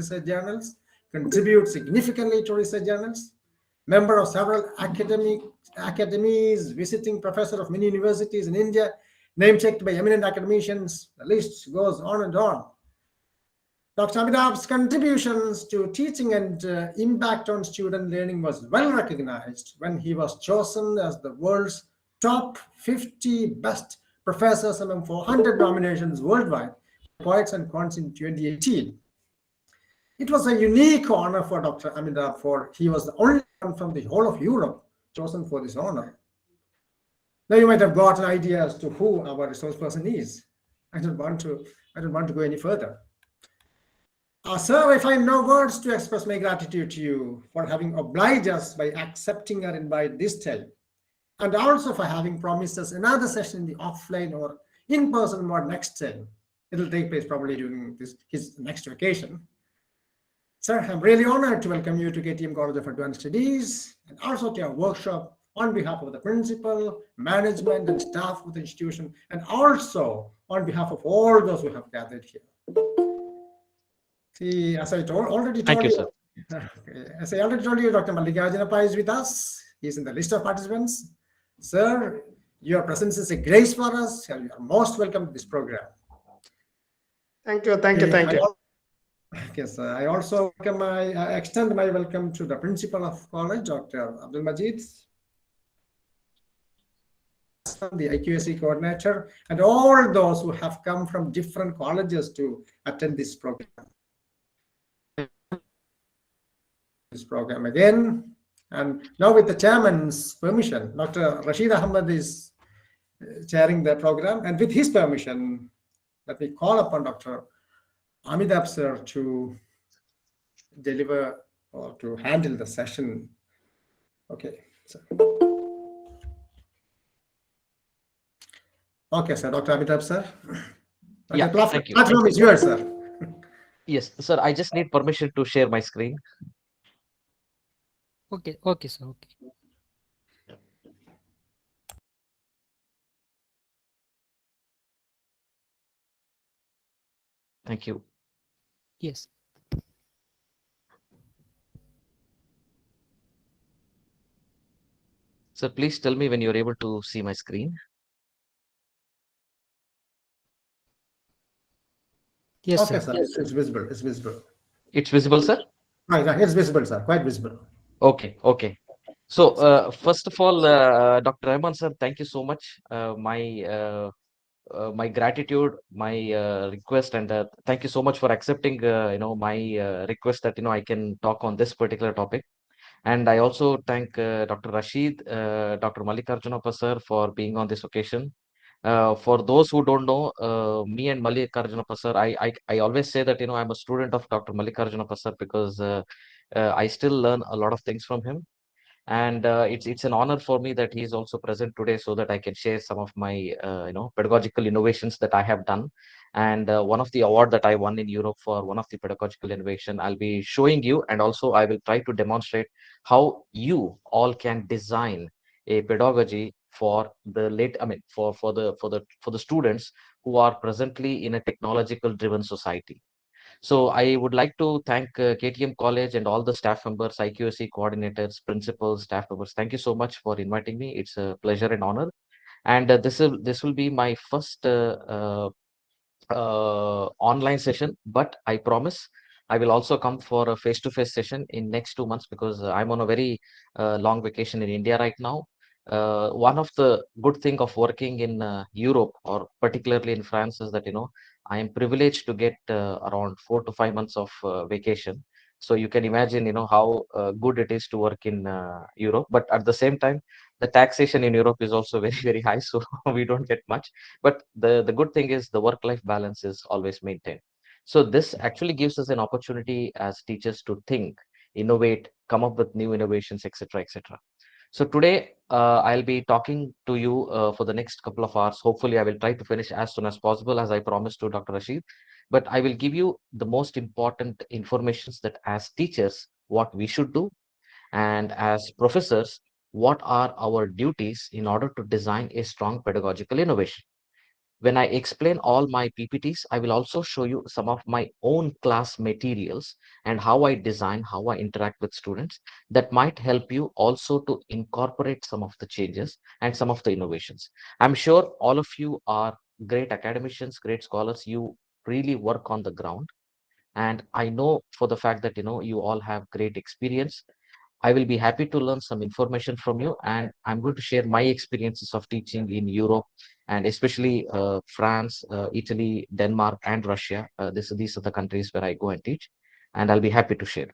research journals, contributes significantly to research journals, member of several academies, visiting professor of many universities in India, name-checked by eminent academicians. The list goes on and on. Dr. Amitabh's contributions to teaching and impact on student learning was well recognized when he was chosen as the world's top 50 best professors among 400 nominations worldwide, Poets and Cons in 2018. It was a unique honor for Dr. Amitabh, for he was the only one from the whole of Europe chosen for this honor. Now you might have got an idea as to who our resource person is. I don't want to go any further. Sir, I find no words to express my gratitude to you for having obliged us by accepting our invite this time, and also for having promised us another session in the offline or in-person mode next time. It'll take place probably during his next vacation. Sir, I'm really honored to welcome you to KTM College of Advanced Studies and also to our workshop on behalf of the principal, management, and staff of the institution, and also on behalf of all those who have gathered here. See, as I already told you, as I already told you, Dr. Mallikarjunappa is with us. He's in the list of participants. Sir, your presence is a grace for us, and you are most welcome to this program. Thank you. Okay, sir. I also extend my welcome to the principal of college, Dr. Abdul Majid, the IQAC coordinator, and all those who have come from different colleges to attend this program. Again, and now with the chairman's permission, Dr. Rashid Ahmed is chairing the program, and with his permission, let me call upon Dr. Amitabh sir to deliver or to handle the session. Okay, sir. Okay, sir. Dr. Amitabh sir. Yeah, thank you. The platform is yours, sir. Yes, sir. I just need permission to share my screen. Okay, sir. Okay. Thank you. Yes. So please tell me when you're able to see my screen. Yes, okay, sir. Sir. It's visible. It's visible. It's visible, sir? Right, it's visible, sir. Quite visible. Okay. So, first of all, Dr. Rahman, sir, thank you so much. My gratitude, my request, and thank you so much for accepting, my request that, I can talk on this particular topic. And I also thank Dr. Rashid, Dr. Mallikarjunappa, sir, for being on this occasion. For those who don't know, me and Mallikarjunappa, sir, I always say that, I'm a student of Dr. Mallikarjunappa, sir, because I still learn a lot of things from him. And it's an honor for me that he is also present today, so that I can share some of my pedagogical innovations that I have done. And one of the award that I won in Europe for one of the pedagogical innovation, I'll be showing you, and also I will try to demonstrate how you all can design a pedagogy for the for the students who are presently in a technological driven society. So I would like to thank KTM College and all the staff members, IQSC coordinators, principals, staff members. Thank you so much for inviting me. It's a pleasure and honor. And this will be my first online session, but I promise I will also come for a face-to-face session in next 2 months, because I'm on a very long vacation in India right now. One of the good thing of working in Europe, or particularly in France, is that I am privileged to get around 4 to 5 months of vacation. So you can imagine how good it is to work in Europe. But at the same time, the taxation in Europe is also very very high, so we don't get much. But the good thing is the work-life balance is always maintained. So this actually gives us an opportunity as teachers to think, innovate, come up with new innovations, etc., etc. So today, I'll be talking to you for the next couple of hours. Hopefully, I will try to finish as soon as possible, as I promised to Dr. Rashid. But I will give you the most important informations that as teachers, what we should do, and as professors, what are our duties in order to design a strong pedagogical innovation. When I explain all my PPTs, I will also show you some of my own class materials and how I design, how I interact with students that might help you also to incorporate some of the changes and some of the innovations. I'm sure all of you are great academicians, great scholars. You really work on the ground. And I know for the fact that, you all have great experience. I will be happy to learn some information from you, and I'm going to share my experiences of teaching in Europe and especially France, Italy, Denmark, and Russia. These are the countries where I go and teach, and I'll be happy to share.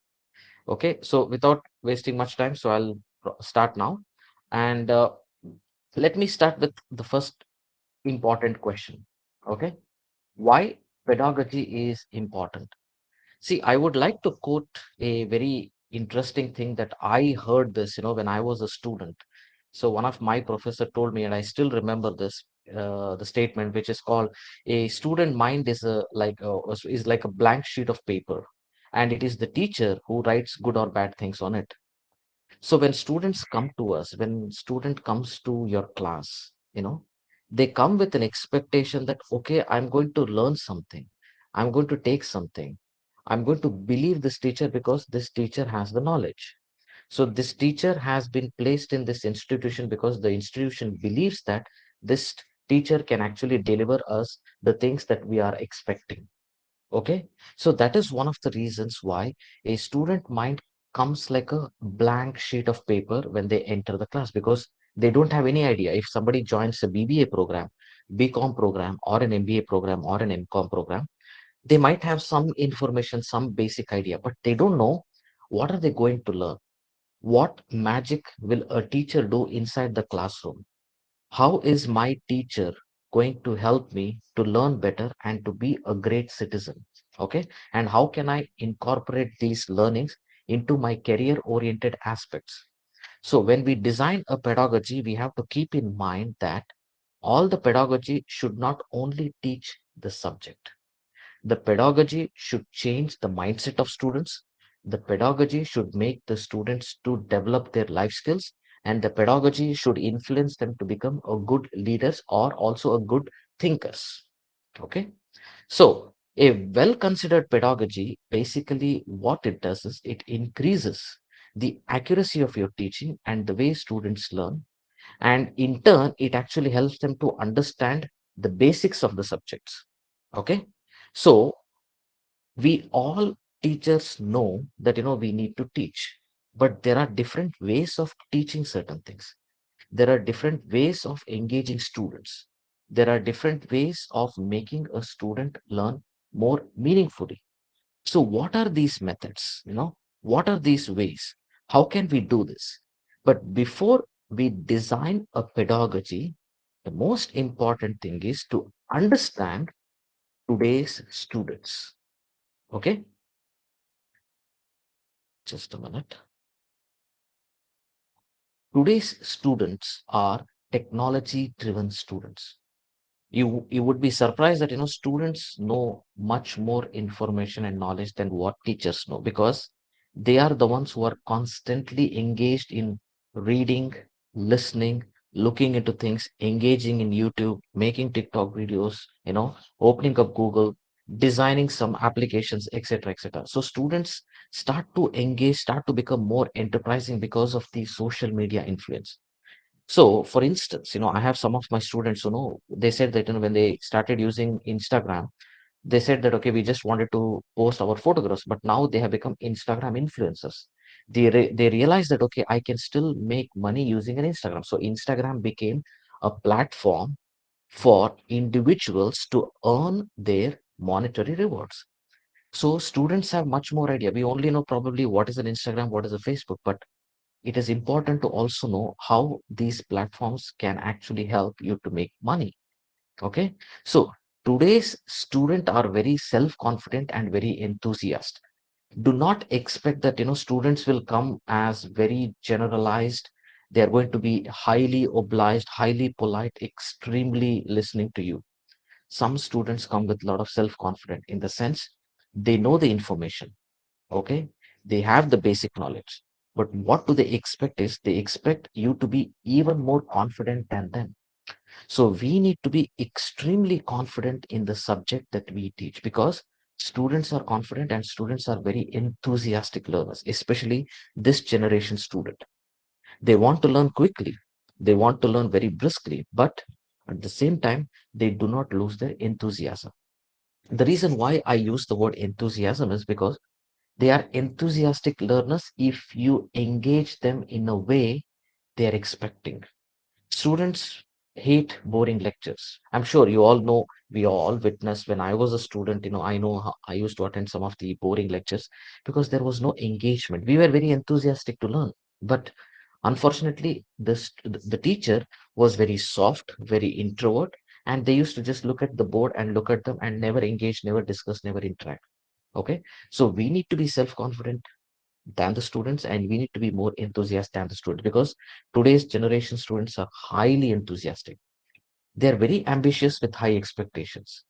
Okay, so without wasting much time, so I'll start now. And let me start with the first important question. Okay, why pedagogy is important? See, I would like to quote a very interesting thing that I heard this, when I was a student. So one of my professor told me, and I still remember this, the statement, which is called a student mind is like a blank sheet of paper, and it is the teacher who writes good or bad things on it. So when students come to us, when student comes to your class, they come with an expectation that, okay, I'm going to learn something. I'm going to take something. I'm going to believe this teacher because this teacher has the knowledge. So this teacher has been placed in this institution because the institution believes that this teacher can actually deliver us the things that we are expecting. Okay, so that is one of the reasons why a student mind comes like a blank sheet of paper when they enter the class, because they don't have any idea. If somebody joins a BBA program, BCom program, or an MBA program, or an MCom program, they might have some information, some basic idea, but they don't know what are they going to learn. What magic will a teacher do inside the classroom? How is my teacher going to help me to learn better and to be a great citizen? Okay. And how can I incorporate these learnings into my career oriented aspects? So, when we design a pedagogy, we have to keep in mind that all the pedagogy should not only teach the subject. The pedagogy should change the mindset of students. The pedagogy should make the students to develop their life skills, and the pedagogy should influence them to become a good leaders or also a good thinkers. Okay. So a well considered pedagogy, basically what it does is it increases the accuracy of your teaching and the way students learn. And in turn, it actually helps them to understand the basics of the subjects. Okay. So we all teachers know that we need to teach, but there are different ways of teaching certain things. There are different ways of engaging students. There are different ways of making a student learn more meaningfully. So what are these methods? What are these ways? How can we do this? But before we design a pedagogy, the most important thing is to understand today's students. Okay, just a minute. Today's students are technology driven students. You would be surprised that students know much more information and knowledge than what teachers know, because they are the ones who are constantly engaged in reading, listening, looking into things, engaging in YouTube, making TikTok videos, opening up Google, designing some applications, etc., etc. So students start to engage, start to become more enterprising because of the social media influence. So, for instance, I have some of my students, they said that, when they started using Instagram, they said that, okay, we just wanted to post our photographs, but now they have become Instagram influencers. They realized that, okay, I can still make money using an Instagram. So, Instagram became a platform for individuals to earn their monetary rewards. So, students have much more idea. We only know probably what is an Instagram, what is a Facebook, but it is important to also know how these platforms can actually help you to make money. Okay. So today's student are very self-confident and very enthusiastic. Do not expect that students will come as very generalized. They are going to be highly obliged, highly polite, extremely listening to you. Some students come with a lot of self-confidence, in the sense they know the information. Okay, they have the basic knowledge, but what do they expect is they expect you to be even more confident than them. So we need to be extremely confident in the subject that we teach, because students are confident and students are very enthusiastic learners, especially this generation student. They want to learn quickly, they want to learn very briskly, but at the same time, they do not lose their enthusiasm. The reason why I use the word enthusiasm is because they are enthusiastic learners if you engage them in a way they are expecting. Students hate boring lectures. I'm sure you all know, we all witnessed when I was a student, I know how I used to attend some of the boring lectures because there was no engagement. We were very enthusiastic to learn. But unfortunately, the teacher was very soft, very introvert, and they used to just look at the board and look at them and never engage, never discuss, never interact. Okay. So we need to be self-confident than the students, and we need to be more enthusiastic than the students, because today's generation students are highly enthusiastic. They're very ambitious with high expectations.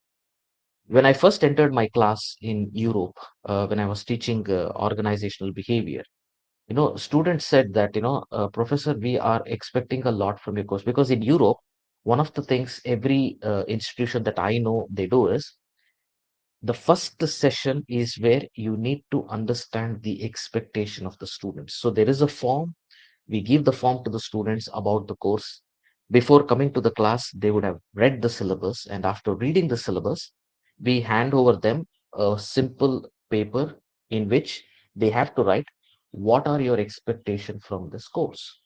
When I first entered my class in Europe, when I was teaching organizational behavior, students said that, professor, we are expecting a lot from your course, because in Europe, one of the things every institution that I know they do is, the first session is where you need to understand the expectation of the students. So there is a form. We give the form to the students about the course. Before coming to the class, they would have read the syllabus, and after reading the syllabus, we hand over them a simple paper in which they have to write what are your expectations from this course.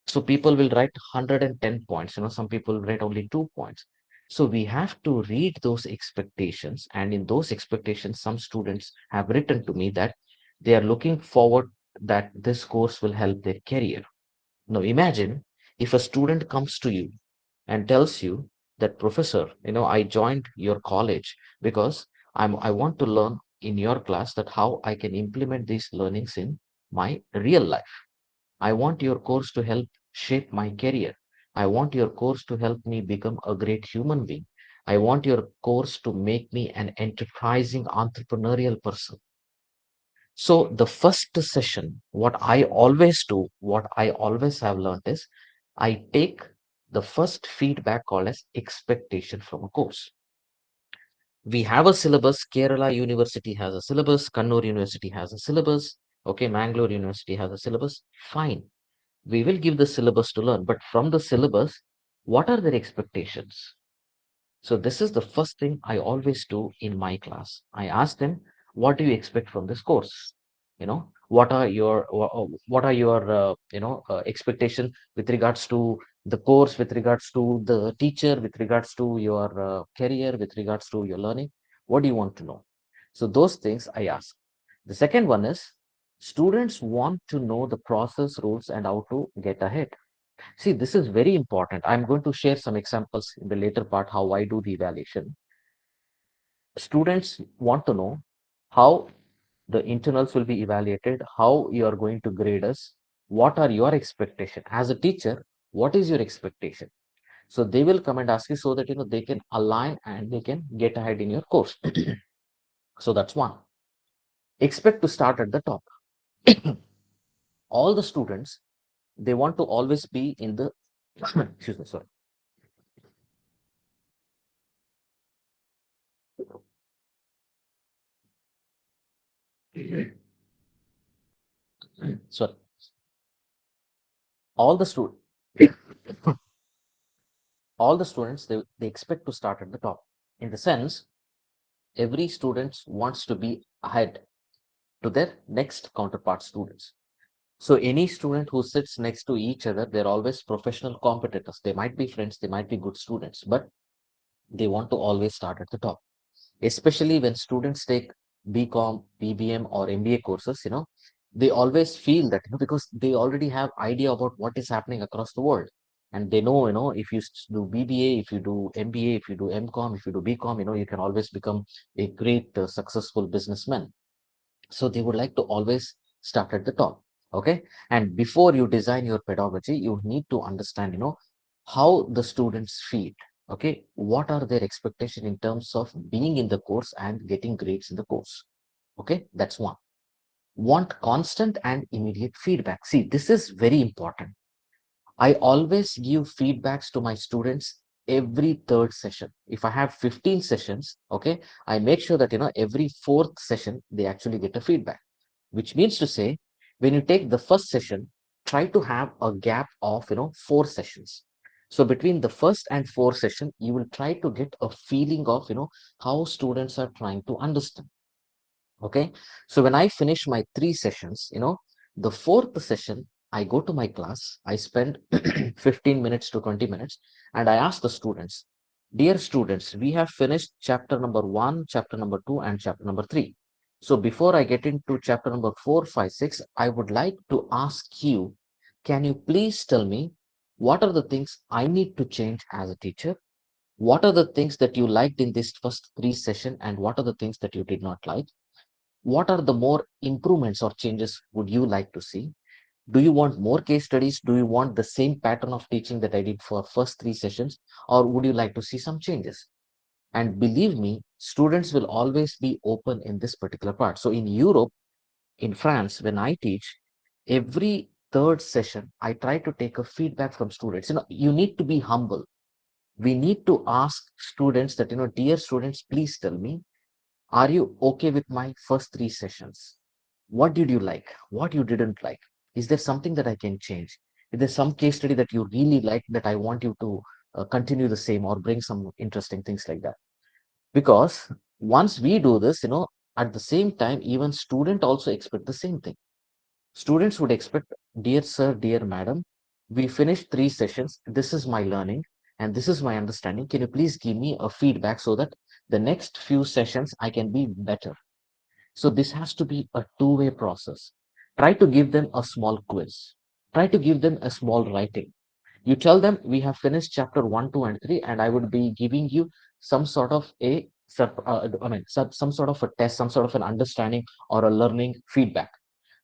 So people will write 110 points, some people write only 2 points. So we have to read those expectations. And in those expectations, some students have written to me that they are looking forward that this course will help their career. Now imagine if a student comes to you and tells you that, professor, I joined your college because I want to learn in your class that how I can implement these learnings in my real life. I want your course to help shape my career. I want your course to help me become a great human being. I want your course to make me an enterprising entrepreneurial person. So, the first session, what I always do, what I always have learned is, I take the first feedback called as expectation from a course. We have a syllabus. Kerala University has a syllabus. Kannur University has a syllabus. Okay, Mangalore University has a syllabus. Fine, we will give the syllabus to learn, but from the syllabus, what are their expectations? So this is the first thing I always do in my class. I ask them, what do you expect from this course? What are your expectation with regards to the course, with regards to the teacher, with regards to your career, with regards to your learning? What do you want to know? So those things I ask. The second one is, students want to know the process, rules, and how to get ahead. See, this is very important. I'm going to share some examples in the later part how I do the evaluation. Students want to know how the internals will be evaluated, how you are going to grade us, what are your expectations. As a teacher, what is your expectation? So they will come and ask you so that they can align and they can get ahead in your course. So that's one. Expect to start at the top. All the students, they want to always be in the excuse me, sorry. Sorry. All the students all the students, they expect to start at the top. In the sense, every student wants to be ahead to their next counterpart students. So any student who sits next to each other, they're always professional competitors. They might be friends, they might be good students, but they want to always start at the top. Especially when students take BCom, BBM, or MBA courses, they always feel that, because they already have idea about what is happening across the world. And they know, if you do BBA, if you do MBA, if you do MCom, if you do BCom, you can always become a great successful businessman. So they would like to always start at the top. Okay. And before you design your pedagogy, you need to understand, how the students feel. Okay. What are their expectation in terms of being in the course and getting grades in the course? Okay. That's one. Want constant and immediate feedback. See, this is very important. I always give feedbacks to my students every third session. If I have 15 sessions, okay, I make sure that, every fourth session, they actually get a feedback, which means to say, when you take the first session, try to have a gap of, 4 sessions. So between the first and fourth session, you will try to get a feeling of, how students are trying to understand. Okay. So when I finish my 3 sessions, the fourth session, I go to my class, I spend 15 minutes to 20 minutes, and I ask the students, dear students, we have finished chapter number 1, chapter number 2, and chapter number 3. So before I get into chapter number 4, 5, 6, I would like to ask you, can you please tell me what are the things I need to change as a teacher? What are the things that you liked in this first 3 session, and what are the things that you did not like? What are the more improvements or changes would you like to see? Do you want more case studies? Do you want the same pattern of teaching that I did for first 3 sessions, or would you like to see some changes? And believe me, students will always be open in this particular part. So in Europe, in France, when I teach, every third session, I try to take a feedback from students. You need to be humble. We need to ask students that, dear students, please tell me, are you okay with my first 3 sessions? What did you like? What you didn't like? Is there something that I can change? Is there some case study that you really like that I want you to continue the same or bring some interesting things like that? Because once we do this, at the same time, even student also expect the same thing. Students would expect, dear sir, dear madam, we finished 3 sessions. This is my learning and this is my understanding. Can you please give me a feedback so that the next few sessions I can be better? So this has to be a two-way process. Try to give them a small quiz. Try to give them a small writing. You tell them we have finished chapter 1, 2, and 3, and I would be giving you some sort of some sort of a test, some sort of an understanding or a learning feedback.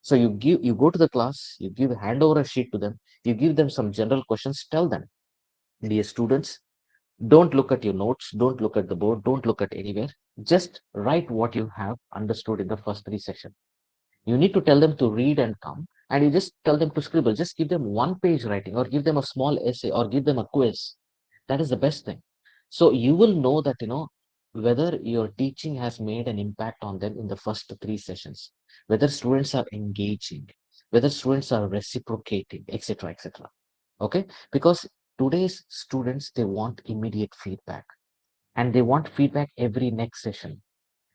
So you go to the class, you hand over a sheet to them, you give them some general questions, tell them, dear students, don't look at your notes, don't look at the board, don't look at anywhere. Just write what you have understood in the first 3 sessions. You need to tell them to read and come, and you just tell them to scribble. Just give them one page writing, or give them a small essay, or give them a quiz. That is the best thing. So you will know that, whether your teaching has made an impact on them in the first 3 sessions, whether students are engaging, whether students are reciprocating, etc., etc. Okay, because today's students, they want immediate feedback, and they want feedback every next session.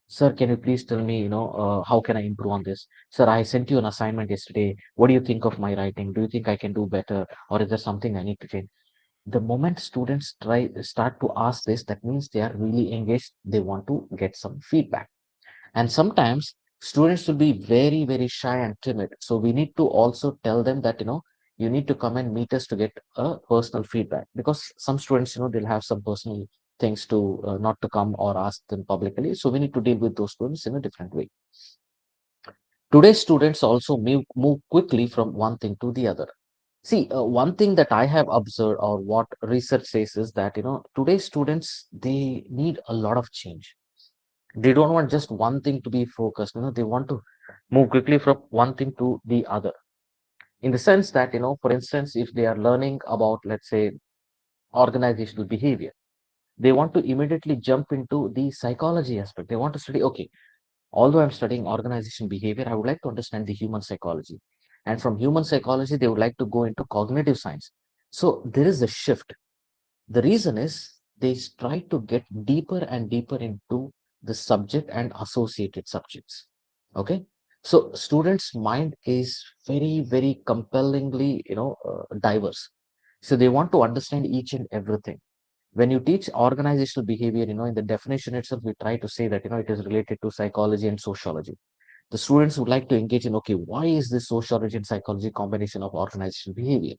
Sir, can you please tell me, how can I improve on this? Sir, I sent you an assignment yesterday. What do you think of my writing? Do you think I can do better? Or is there something I need to change? The moment students start to ask this, that means they are really engaged. They want to get some feedback. And sometimes students will be very, very shy and timid. So we need to also tell them that, you need to come and meet us to get a personal feedback, because some students, they'll have some personal things to not to come or ask them publicly. So we need to deal with those students in a different way. Today's students also move quickly from one thing to the other. See, one thing that I have observed, or what research says, is that, today's students, they need a lot of change. They don't want just one thing to be focused. They want to move quickly from one thing to the other. In the sense that, for instance, if they are learning about, let's say, organizational behavior, they want to immediately jump into the psychology aspect. They want to study, okay, although I'm studying organization behavior, I would like to understand the human psychology. And from human psychology, they would like to go into cognitive science. So there is a shift. The reason is they try to get deeper and deeper into the subject and associated subjects. Okay. So students' mind is very, very compellingly, diverse. So they want to understand each and everything. When you teach organizational behavior, in the definition itself, we try to say that, it is related to psychology and sociology. The students would like to engage in, okay, why is this sociology and psychology combination of organizational behavior?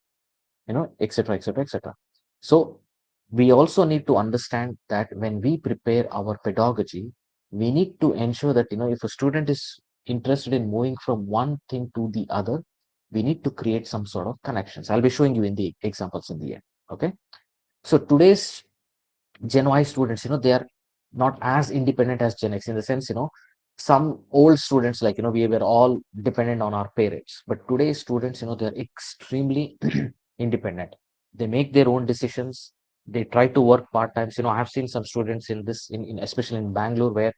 Etc., etc., etc. So we also need to understand that when we prepare our pedagogy, we need to ensure that, if a student is interested in moving from one thing to the other, we need to create some sort of connections. I'll be showing you in the examples in the end. Okay. So today's Gen Y students, they are not as independent as Gen X, in the sense, some old students, like, we were all dependent on our parents. But today's students, they're extremely independent. They make their own decisions. They try to work part times. I have seen some students in this, in especially in Bangalore, where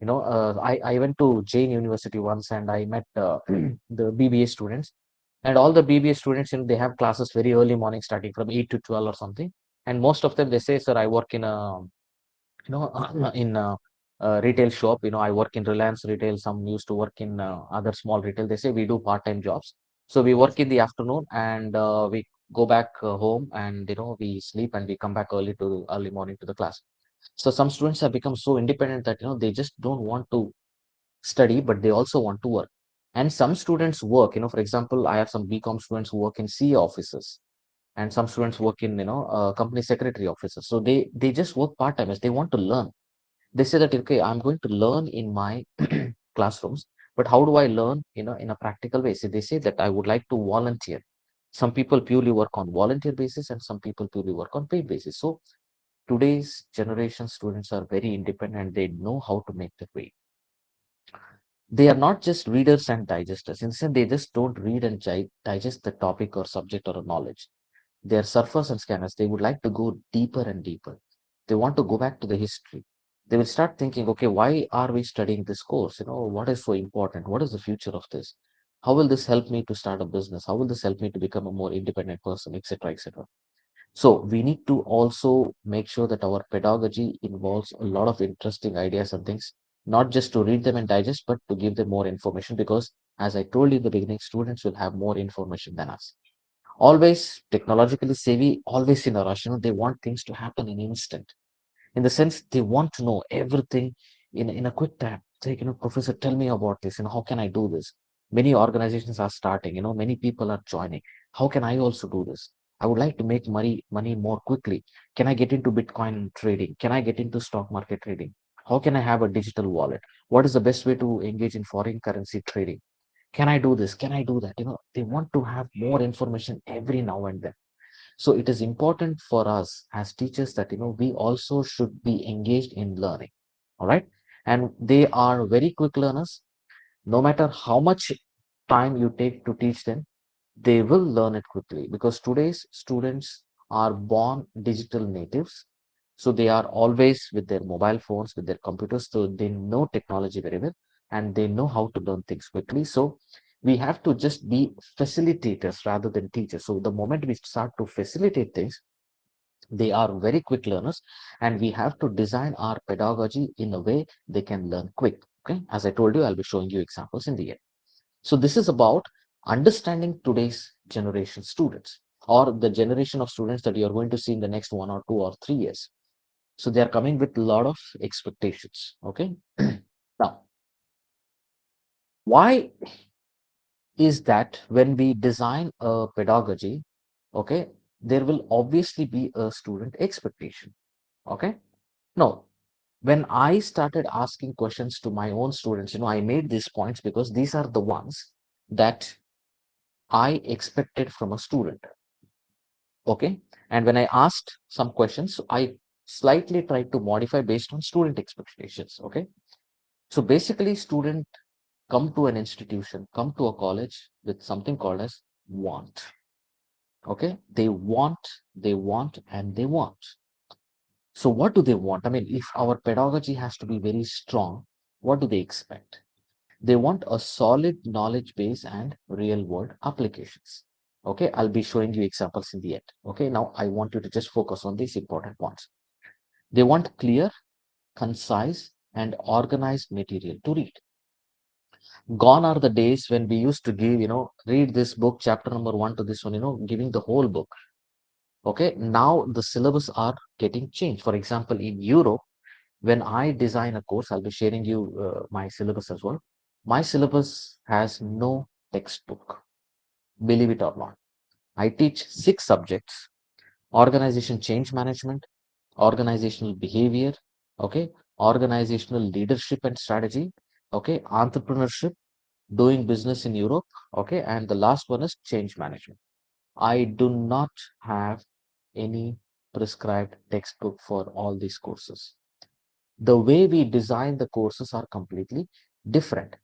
I went to Jain University once, and I met the BBA students, and all the BBA students, they have classes very early morning, starting from 8 to 12 or something. And most of them, they say, sir, I work in a, in a retail shop. I work in Reliance retail. Some used to work in other small retail. They say we do part-time jobs. So we work in the afternoon, and we go back home, and we sleep, and we come back early morning to the class. So some students have become so independent that they just don't want to study, but they also want to work. And some students work, for example, I have some BCom students who work in CA offices, and some students work in company secretary offices. So they just work part-time as they want to learn. They say that, okay, I'm going to learn in my classrooms, but how do I learn, in a practical way? So they say that I would like to volunteer. Some people purely work on volunteer basis, and some people purely work on paid basis. So today's generation students are very independent. They know how to make their way. They are not just readers and digesters. Instead, they just don't read and digest the topic or subject or knowledge. They are surfers and scanners. They would like to go deeper and deeper. They want to go back to the history. They will start thinking, okay, why are we studying this course? What is so important? What is the future of this? How will this help me to start a business? How will this help me to become a more independent person, etc., etc.? So we need to also make sure that our pedagogy involves a lot of interesting ideas and things, not just to read them and digest, but to give them more information, because as I told you in the beginning, students will have more information than us. Always technologically savvy, always in a rush. They want things to happen in instant. In the sense, they want to know everything in a quick time. It's like, professor, tell me about this. How can I do this? Many organizations are starting, many people are joining. How can I also do this? I would like to make money more quickly. Can I get into Bitcoin trading? Can I get into stock market trading? How can I have a digital wallet? What is the best way to engage in foreign currency trading? Can I do this? Can I do that? They want to have more information every now and then. So it is important for us as teachers that, we also should be engaged in learning. All right. And they are very quick learners. No matter how much time you take to teach them, they will learn it quickly, because today's students are born digital natives. So they are always with their mobile phones, with their computers. So they know technology very well, and they know how to learn things quickly. So we have to just be facilitators rather than teachers. So the moment we start to facilitate things, they are very quick learners, and we have to design our pedagogy in a way they can learn quick. Okay. As I told you, I'll be showing you examples in the end. So this is about understanding today's generation students, or the generation of students that you're going to see in the next 1 or 2 or 3 years. So they are coming with a lot of expectations. Okay. Now, why is that when we design a pedagogy, okay, there will obviously be a student expectation. Okay. No, when I started asking questions to my own students, I made these points because these are the ones that I expected from a student. Okay. And when I asked some questions, I slightly tried to modify based on student expectations. Okay. So basically, student come to an institution, come to a college with something called as want. Okay. They want, and they want. So what do they want? I mean, if our pedagogy has to be very strong, what do they expect? They want a solid knowledge base and real world applications. Okay, I'll be showing you examples in the end. Okay, now I want you to just focus on these important points. They want clear, concise, and organized material to read. Gone are the days when we used to give, read this book, chapter number 1 to this one, giving the whole book. Okay, now the syllabus are getting changed. For example, in Europe, when I design a course, I'll be sharing you my syllabus as well. My syllabus has no textbook, believe it or not. I teach 6 subjects: organization change management, organizational behavior, okay, organizational leadership and strategy, okay, entrepreneurship, doing business in Europe, okay, and the last one is change management. I do not have any prescribed textbook for all these courses. The way we design the courses are completely different.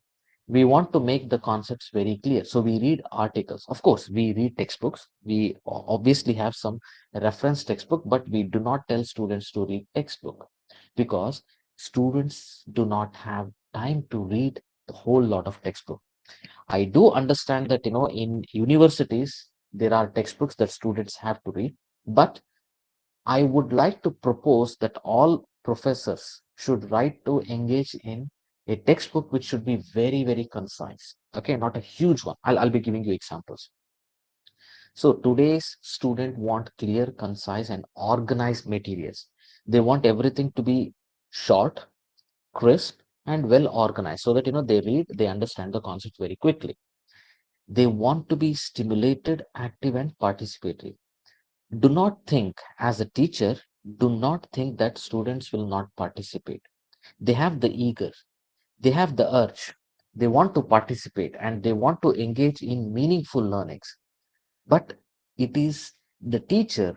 We want to make the concepts very clear. So we read articles. Of course, we read textbooks. We obviously have some reference textbook, but we do not tell students to read textbook because students do not have time to read the whole lot of textbook. I do understand that, in universities, there are textbooks that students have to read, but I would like to propose that all professors should write to engage in a textbook which should be very, very concise. Okay, not a huge one. I'll be giving you examples. So today's student want clear, concise, and organized materials. They want everything to be short, crisp, and well organized so that they read, they understand the concept very quickly. They want to be stimulated, active, and participatory. Do not think, as a teacher, do not think that students will not participate. They have the eager, they have the urge, they want to participate and they want to engage in meaningful learnings. But it is the teacher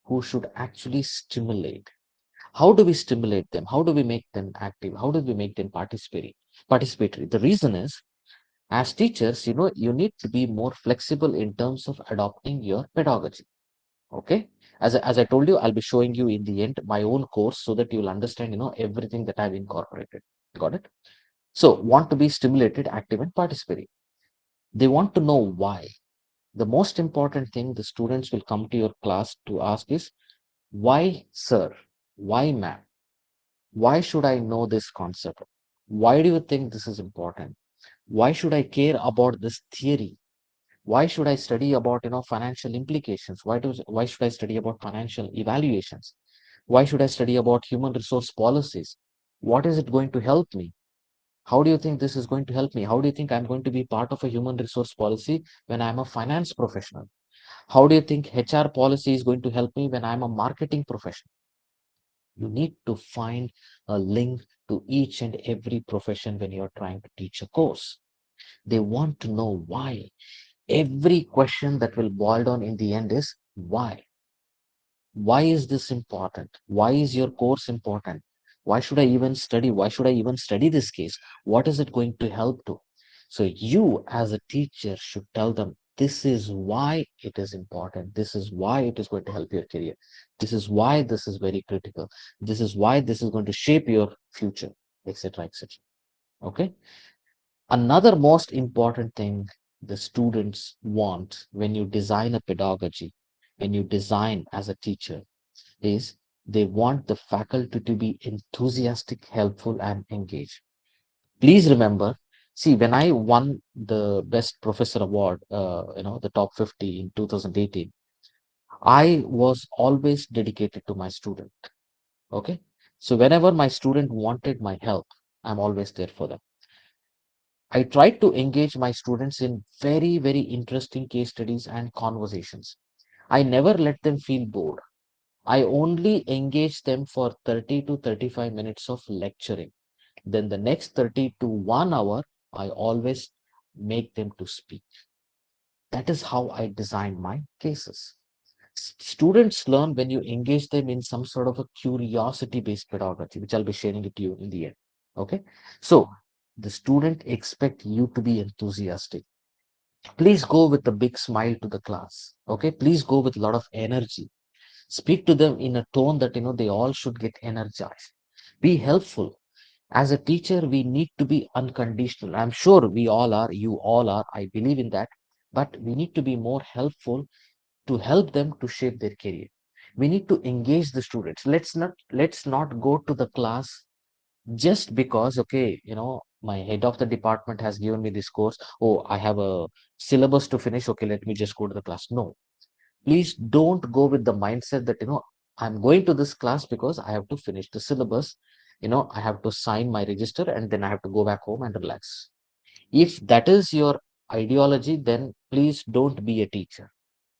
who should actually stimulate. How do we stimulate them? How do we make them active? How do we make them participatory? The reason is, as teachers, you need to be more flexible in terms of adopting your pedagogy. Okay, as I told you, I'll be showing you in the end my own course so that you'll understand everything that I've incorporated. Got it? So want to be stimulated, active, and participating. They want to know why. The most important thing the students will come to your class to ask is, why, sir? Why, ma'am? Why should I know this concept? Why do you think this is important? Why should I care about this theory? Why should I study about financial implications? Why should I study about financial evaluations? Why should I study about human resource policies? What is it going to help me? How do you think this is going to help me? How do you think I'm going to be part of a human resource policy when I'm a finance professional? How do you think HR policy is going to help me when I'm a marketing professional? You need to find a link to each and every profession when you're trying to teach a course. They want to know why. Every question that will boil down in the end is why. Why is this important? Why is your course important? Why should I even study? Why should I even study this case? What is it going to help to? So you as a teacher should tell them, this is why it is important. This is why it is going to help your career. This is why this is very critical. This is why this is going to shape your future, etc., etc. Okay. Another most important thing the students want when you design a pedagogy, when you design as a teacher, is they want the faculty to be enthusiastic, helpful, and engaged. Please remember, see, when I won the Best Professor Award, the top 50 in 2018, I was always dedicated to my student. Okay. So whenever my student wanted my help, I'm always there for them. I tried to engage my students in very, very interesting case studies and conversations. I never let them feel bored. I only engage them for 30 to 35 minutes of lecturing. Then the next 30 to 1 hour, I always make them to speak. That is how I design my cases. Students learn when you engage them in some sort of a curiosity based pedagogy, which I'll be sharing it to you in the end. Okay. So the student expect you to be enthusiastic. Please go with a big smile to the class. Okay. Please go with a lot of energy. Speak to them in a tone that they all should get energized. Be helpful. As a teacher, we need to be unconditional. I'm sure we all are, you all are, I believe in that. But we need to be more helpful to help them to shape their career. We need to engage the students. Let's not go to the class just because, okay, my head of the department has given me this course. Oh, I have a syllabus to finish. Okay, let me just go to the class. No, please don't go with the mindset that I'm going to this class because I have to finish the syllabus. I have to sign my register and then I have to go back home and relax. If that is your ideology, then please don't be a teacher.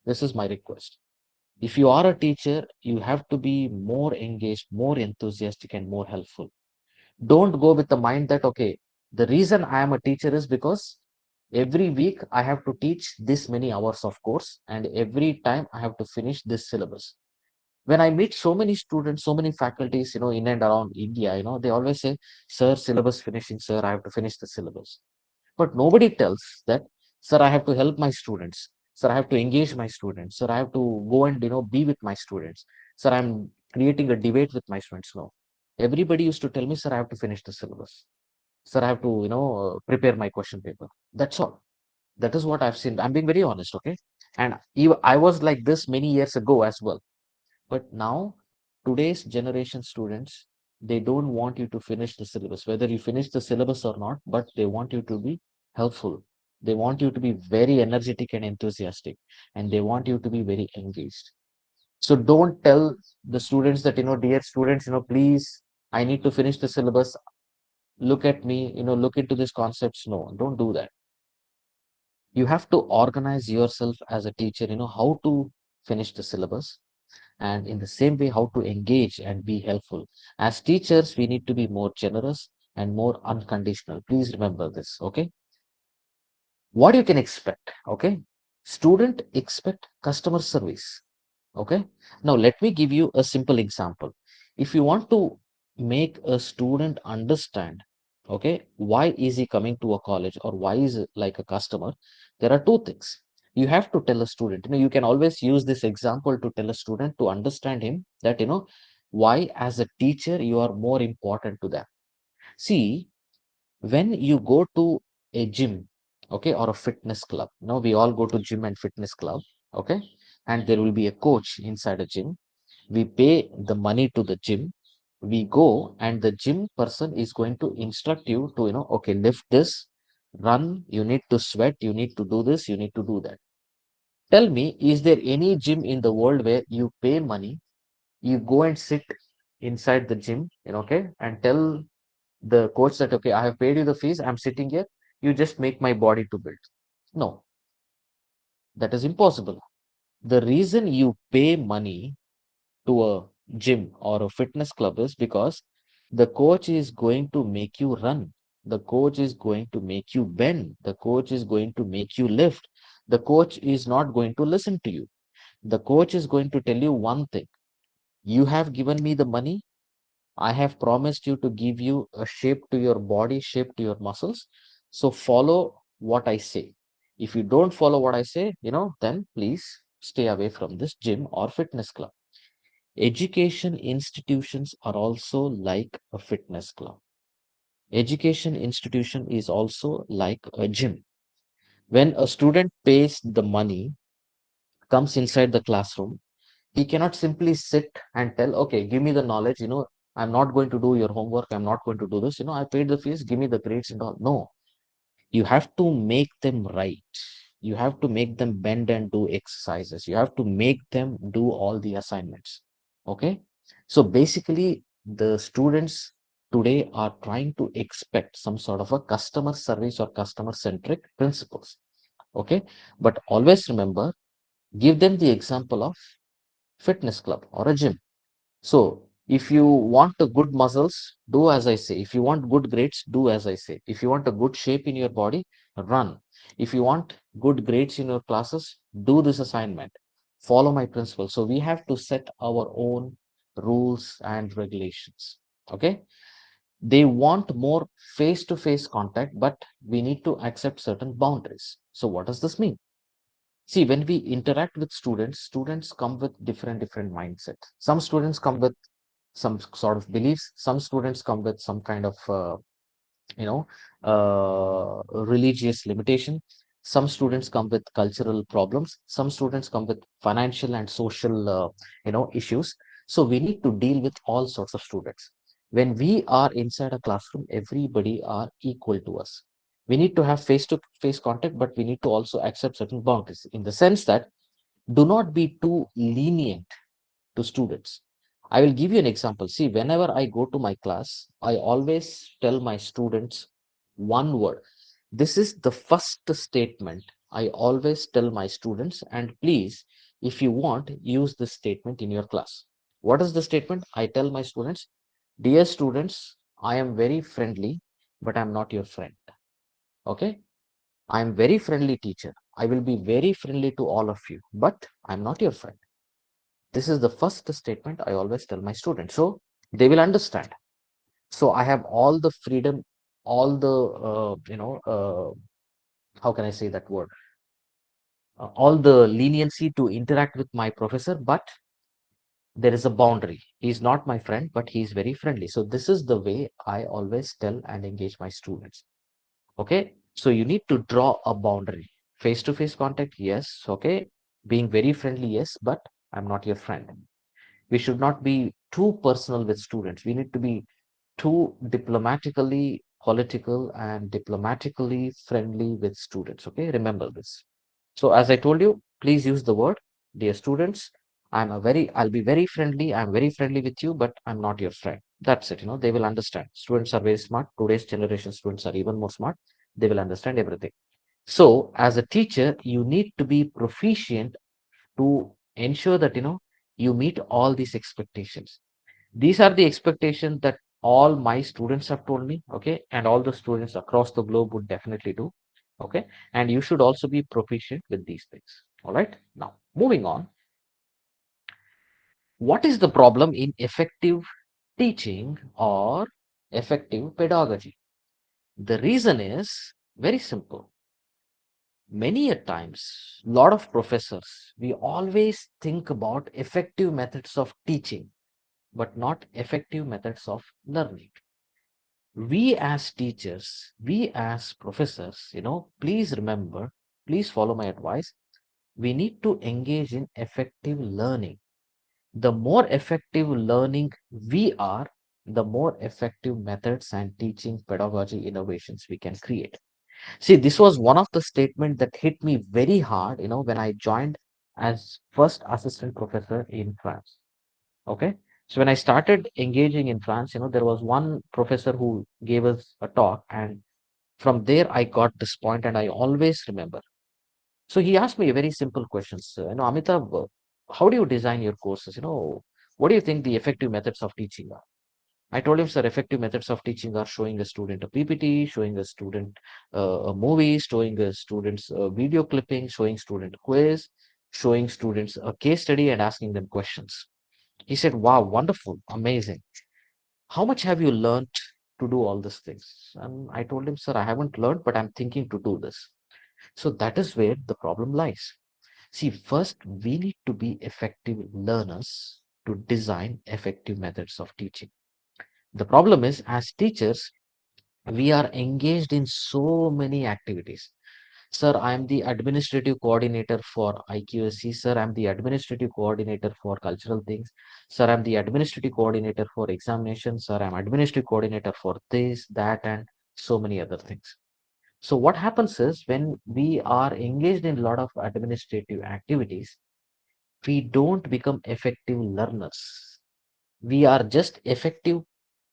This is my request. If you are a teacher, you have to be more engaged, more enthusiastic, and more helpful. Don't go with the mind that, okay, the reason I am a teacher is because every week I have to teach this many hours of course, and every time I have to finish this syllabus. When I meet so many students, so many faculties, in and around India, they always say, sir, syllabus finishing, sir, I have to finish the syllabus. But nobody tells that, sir, I have to help my students. Sir, I have to engage my students. Sir, I have to go and be with my students. Sir, I'm creating a debate with my students. No. Everybody used to tell me, sir, I have to finish the syllabus. Sir, I have to, prepare my question paper. That's all. That is what I've seen. I'm being very honest, okay? And I was like this many years ago as well. But now, today's generation students, they don't want you to finish the syllabus, whether you finish the syllabus or not, but they want you to be helpful. They want you to be very energetic and enthusiastic, and they want you to be very engaged. So don't tell the students that, dear students, please, I need to finish the syllabus. Look at me, look into these concepts. No, don't do that. You have to organize yourself as a teacher, how to finish the syllabus, and in the same way how to engage and be helpful. As teachers, we need to be more generous and more unconditional. Please remember this, okay? What you can expect, okay? Student expect customer service, okay? Now let me give you a simple example. If you want to make a student understand, okay, why is he coming to a college, or why is it like a customer, there are two things. You have to tell a student, you can always use this example to tell a student to understand him that, why as a teacher you are more important to them. See, when you go to a gym, okay, or a fitness club, we all go to gym and fitness club, okay, and there will be a coach inside a gym. We pay the money to the gym, we go, and the gym person is going to instruct you to, okay, lift this, run, you need to sweat, you need to do this, you need to do that. Tell me, is there any gym in the world where you pay money, you go and sit inside the gym, okay, and tell the coach that, okay, I have paid you the fees, I'm sitting here, you just make my body to build? No, that is impossible. The reason you pay money to a gym or a fitness club is because the coach is going to make you run, the coach is going to make you bend, the coach is going to make you lift, the coach is not going to listen to you. The coach is going to tell you one thing: you have given me the money, I have promised you to give you a shape to your body, shape to your muscles. So follow what I say. If you don't follow what I say, then please stay away from this gym or fitness club. Education institutions are also like a fitness club. Education institution is also like a gym. When a student pays the money, comes inside the classroom, he cannot simply sit and tell, okay, give me the knowledge, I'm not going to do your homework, I'm not going to do this, I paid the fees, give me the grades and all. No, you have to make them right. You have to make them bend and do exercises. You have to make them do all the assignments. Okay. So basically, the students today are trying to expect some sort of a customer service or customer centric principles. Okay. But always remember, give them the example of fitness club or a gym. So if you want a good muscles, do as I say. If you want good grades, do as I say. If you want a good shape in your body, run. If you want good grades in your classes, do this assignment. Follow my principles. So we have to set our own rules and regulations. Okay. They want more face-to-face contact, but we need to accept certain boundaries. So what does this mean? See, when we interact with students, students come with different mindsets. Some students come with some sort of beliefs. Some students come with some kind of, you know, religious limitation. Some students come with cultural problems. Some students come with financial and social, issues. So we need to deal with all sorts of students. When we are inside a classroom, everybody are equal to us. We need to have face-to-face contact, but we need to also accept certain boundaries in the sense that do not be too lenient to students. I will give you an example. See, whenever I go to my class, I always tell my students one word. This is the first statement I always tell my students, and please, if you want, use this statement in your class. What is the statement? I tell my students, dear students, I am very friendly, but I'm not your friend. Okay? I am very friendly teacher. I will be very friendly to all of you, but I'm not your friend. This is the first statement I always tell my students. So they will understand. So I have all the freedom all the, how can I say that word? All the leniency to interact with my professor, but there is a boundary. He's not my friend, but he's very friendly. So this is the way I always tell and engage my students. Okay. So you need to draw a boundary. Face to face contact, yes. Okay. Being very friendly, yes, but I'm not your friend. We should not be too personal with students. We need to be too diplomatically political and diplomatically friendly with students. Okay. Remember this. So as I told you, please use the word, dear students. I'll be very friendly. I'm very friendly with you, but I'm not your friend. That's it. They will understand. Students are very smart. Today's generation students are even more smart. They will understand everything. So as a teacher, you need to be proficient to ensure that, you meet all these expectations. These are the expectations that all my students have told me, okay, and all the students across the globe would definitely do, okay, and you should also be proficient with these things. All right, now moving on, what is the problem in effective teaching or effective pedagogy? The reason is very simple. Many a times, lot of professors, we always think about effective methods of teaching, but not effective methods of learning. We as teachers, we as professors, please remember, please follow my advice. We need to engage in effective learning. The more effective learning we are, the more effective methods and teaching pedagogy innovations we can create. See, this was one of the statement that hit me very hard, when I joined as first assistant professor in France. Okay. So when I started engaging in France, there was one professor who gave us a talk, and from there I got this point, and I always remember. So he asked me a very simple question, sir. Amitabh, how do you design your courses? What do you think the effective methods of teaching are? I told him, sir, effective methods of teaching are showing a student a PPT, showing a student a movie, showing a students a video clipping, showing student a quiz, showing students a case study, and asking them questions. He said, wow, wonderful, amazing. How much have you learned to do all these things? And I told him, sir, I haven't learned, but I'm thinking to do this. So that is where the problem lies. See, first, we need to be effective learners to design effective methods of teaching. The problem is, as teachers, we are engaged in so many activities. Sir, I am the administrative coordinator for IQSC. Sir, I'm the administrative coordinator for cultural things. Sir, I'm the administrative coordinator for examinations. Sir, I'm administrative coordinator for this, that, and so many other things. So what happens is when we are engaged in a lot of administrative activities, we don't become effective learners. We are just effective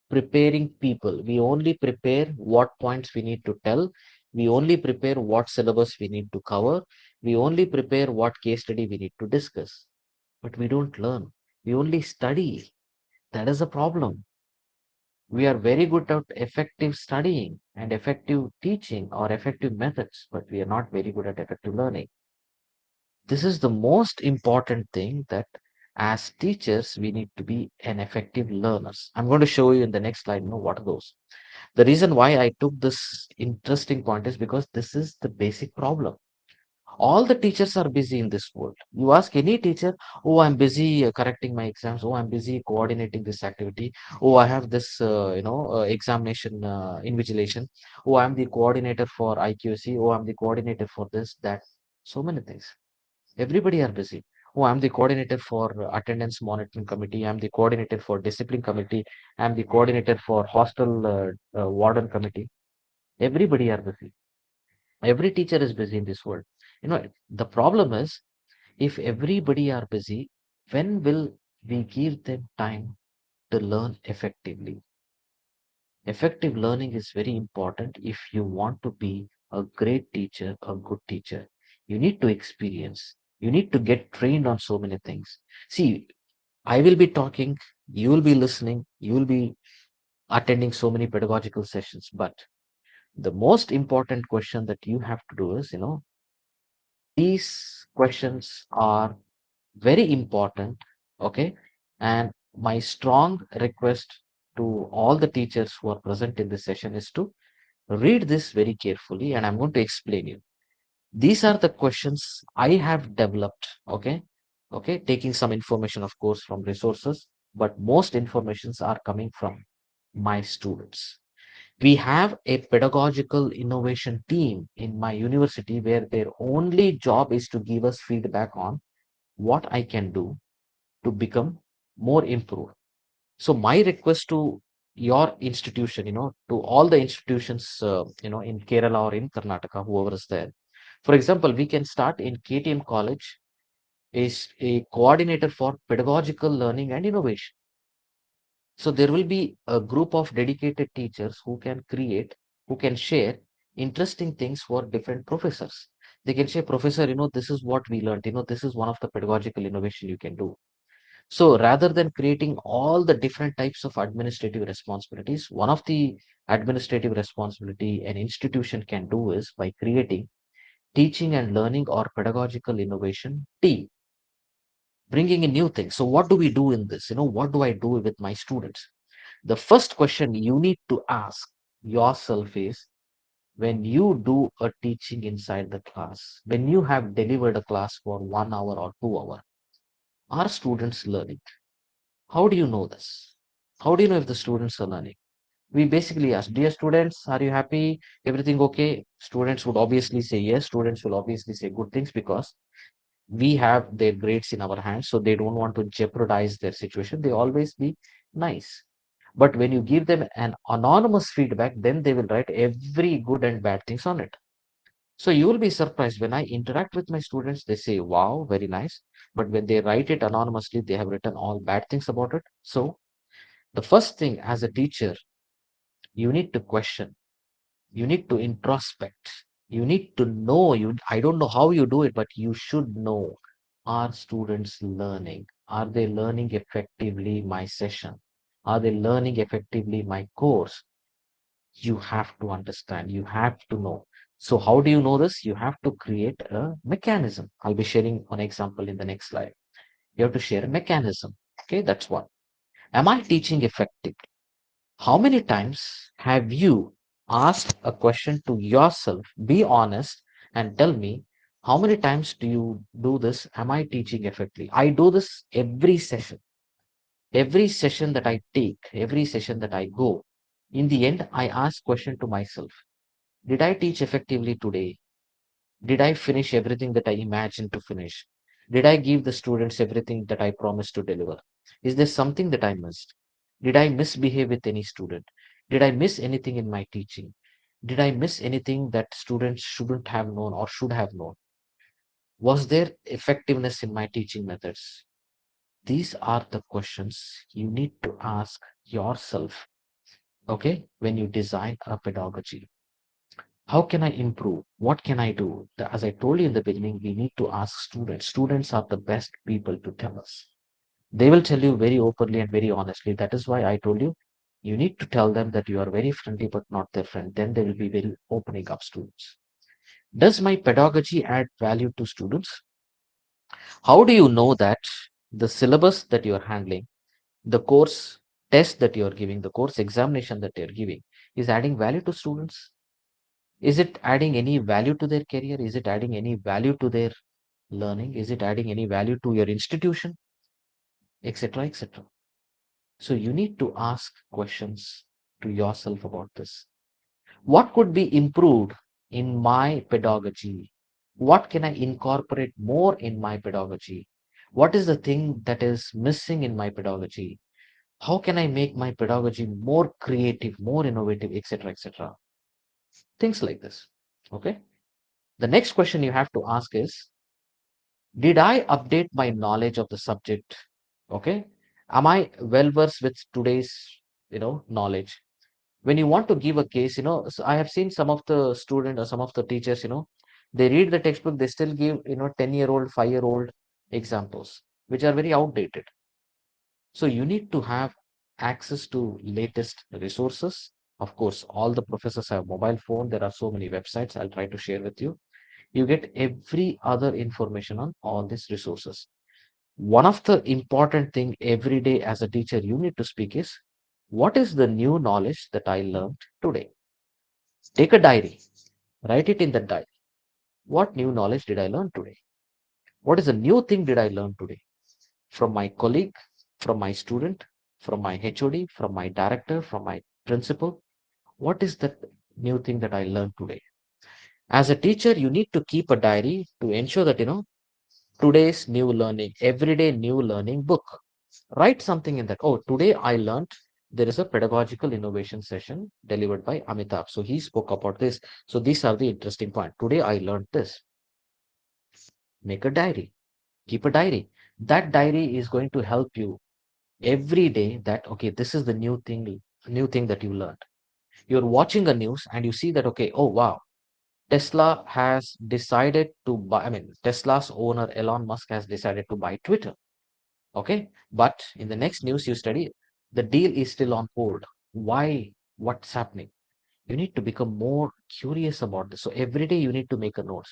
preparing people. We only prepare what points we need to tell. We only prepare what syllabus we need to cover. We only prepare what case study we need to discuss. But we don't learn. We only study. That is a problem. We are very good at effective studying and effective teaching or effective methods, but we are not very good at effective learning. This is the most important thing that as teachers, we need to be an effective learners. I'm going to show you in the next slide, what are those. The reason why I took this interesting point is because this is the basic problem. All the teachers are busy in this world. You ask any teacher, oh, I'm busy correcting my exams. Oh, I'm busy coordinating this activity. Oh, I have this, examination invigilation. Oh, I'm the coordinator for IQC. Oh, I'm the coordinator for this, that. So many things. Everybody are busy. Oh, I'm the coordinator for attendance monitoring committee. I'm the coordinator for discipline committee. I'm the coordinator for hostel warden committee. Everybody are busy. Every teacher is busy in this world. The problem is if everybody are busy, when will we give them time to learn effectively? Effective learning is very important if you want to be a great teacher, a good teacher. You need to experience. You need to get trained on so many things. See, I will be talking, you will be listening, you will be attending so many pedagogical sessions. But the most important question that you have to do is, these questions are very important. Okay. And my strong request to all the teachers who are present in this session is to Read this very carefully and I'm going to explain you. These are the questions I have developed. Okay, taking some information, of course, from resources, but most informations are coming from my students. We have a pedagogical innovation team in my university where their only job is to give us feedback on what I can do to become more improved. So my request to your institution, to all the institutions, in Kerala or in Karnataka, whoever is there. For example, we can start in KTM College is a coordinator for pedagogical learning and innovation. So there will be a group of dedicated teachers who can share interesting things for different professors. They can say, Professor, this is what we learned. This is one of the pedagogical innovation you can do. So rather than creating all the different types of administrative responsibilities, one of the administrative responsibility an institution can do is by creating teaching and learning or pedagogical innovation team, bringing in new things. So what do we do in this? What do I do with my students? The first question you need to ask yourself is, when you do a teaching inside the class, when you have delivered a class for 1 hour or 2 hours, are students learning? How do you know this? How do you know if the students are learning? We basically ask, dear students, are you happy? Everything okay? Students would obviously say yes. Students will obviously say good things because we have their grades in our hands. So they don't want to jeopardize their situation. They always be nice. But when you give them an anonymous feedback, then they will write every good and bad things on it. So you will be surprised when I interact with my students, they say, wow, very nice. But when they write it anonymously, they have written all bad things about it. So the first thing as a teacher, you need to question, you need to introspect, you need to know. I don't know how you do it, but you should know, are students learning? Are they learning effectively my session? Are they learning effectively my course? You have to understand, you have to know. So how do you know this? You have to create a mechanism. I'll be sharing an example in the next slide. You have to share a mechanism. Okay, that's one. Am I teaching effectively? How many times have you asked a question to yourself? Be honest and tell me, how many times do you do this? Am I teaching effectively? I do this every session. Every session that I take, every session that I go, in the end, I ask question to myself. Did I teach effectively today? Did I finish everything that I imagined to finish? Did I give the students everything that I promised to deliver? Is there something that I missed? Did I misbehave with any student? Did I miss anything in my teaching? Did I miss anything that students shouldn't have known or should have known? Was there effectiveness in my teaching methods? These are the questions you need to ask yourself, okay, when you design a pedagogy. How can I improve? What can I do? As I told you in the beginning, we need to ask students. Students are the best people to tell us. They will tell you very openly and very honestly. That is why I told you, you need to tell them that you are very friendly but not their friend. Then they will be very opening up students. Does my pedagogy add value to students? How do you know that the syllabus that you are handling, the course test that you are giving, the course examination that you are giving is adding value to students? Is it adding any value to their career? Is it adding any value to their learning? Is it adding any value to your institution, etc., etc.? So you need to ask questions to yourself about this. What could be improved in my pedagogy? What can I incorporate more in my pedagogy? What is the thing that is missing in my pedagogy? How can I make my pedagogy more creative, more innovative, etc., etc.? Things like this. Okay. The next question you have to ask is, did I update my knowledge of the subject? Okay. Am I well versed with today's, knowledge? When you want to give a case, so I have seen some of the student or some of the teachers, they read the textbook, they still give, 10-year-old, 5-year-old examples, which are very outdated. So you need to have access to latest resources. Of course, all the professors have mobile phone. There are so many websites. I'll try to share with you. You get every other information on all these resources. One of the important thing every day as a teacher you need to speak is, what is the new knowledge that I learned today? Take a diary, write it in the diary. What new knowledge did I learn today? What is a new thing did I learn today? From my colleague, from my student, from my HOD, from my director, from my principal? What is that new thing that I learned today? As a teacher, you need to keep a diary to ensure that, today's new learning, everyday new learning book. Write something in that. Oh, today I learned there is a pedagogical innovation session delivered by Amitabh. So he spoke about this. So these are the interesting points. Today I learned this. Make a diary. Keep a diary. That diary is going to help you every day that, okay, this is the new thing that you learned. You're watching a news and you see that, okay, oh wow, Tesla has decided to buy, I mean, Tesla's owner Elon Musk has decided to buy Twitter. Okay. But in the next news you study, the deal is still on hold. Why? What's happening? You need to become more curious about this. So every day you need to make a note.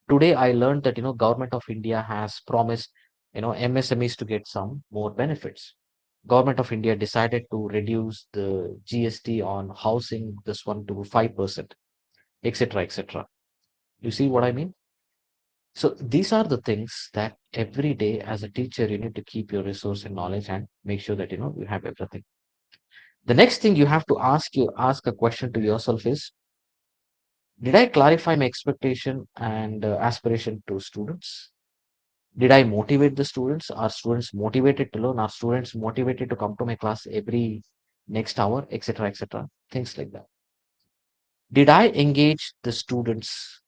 Today I learned that, Government of India has promised, MSMEs to get some more benefits. Government of India decided to reduce the GST on housing, this one to 5%, etc., etc. You see what I mean? So these are the things that every day as a teacher you need to keep your resource and knowledge and make sure that you have everything. The next thing you have to ask a question to yourself is, did I clarify my expectation and aspiration to students? Did I motivate the students? Are students motivated to learn? Are students motivated to come to my class every next hour, etc., etc.? Things like that. Did I engage the students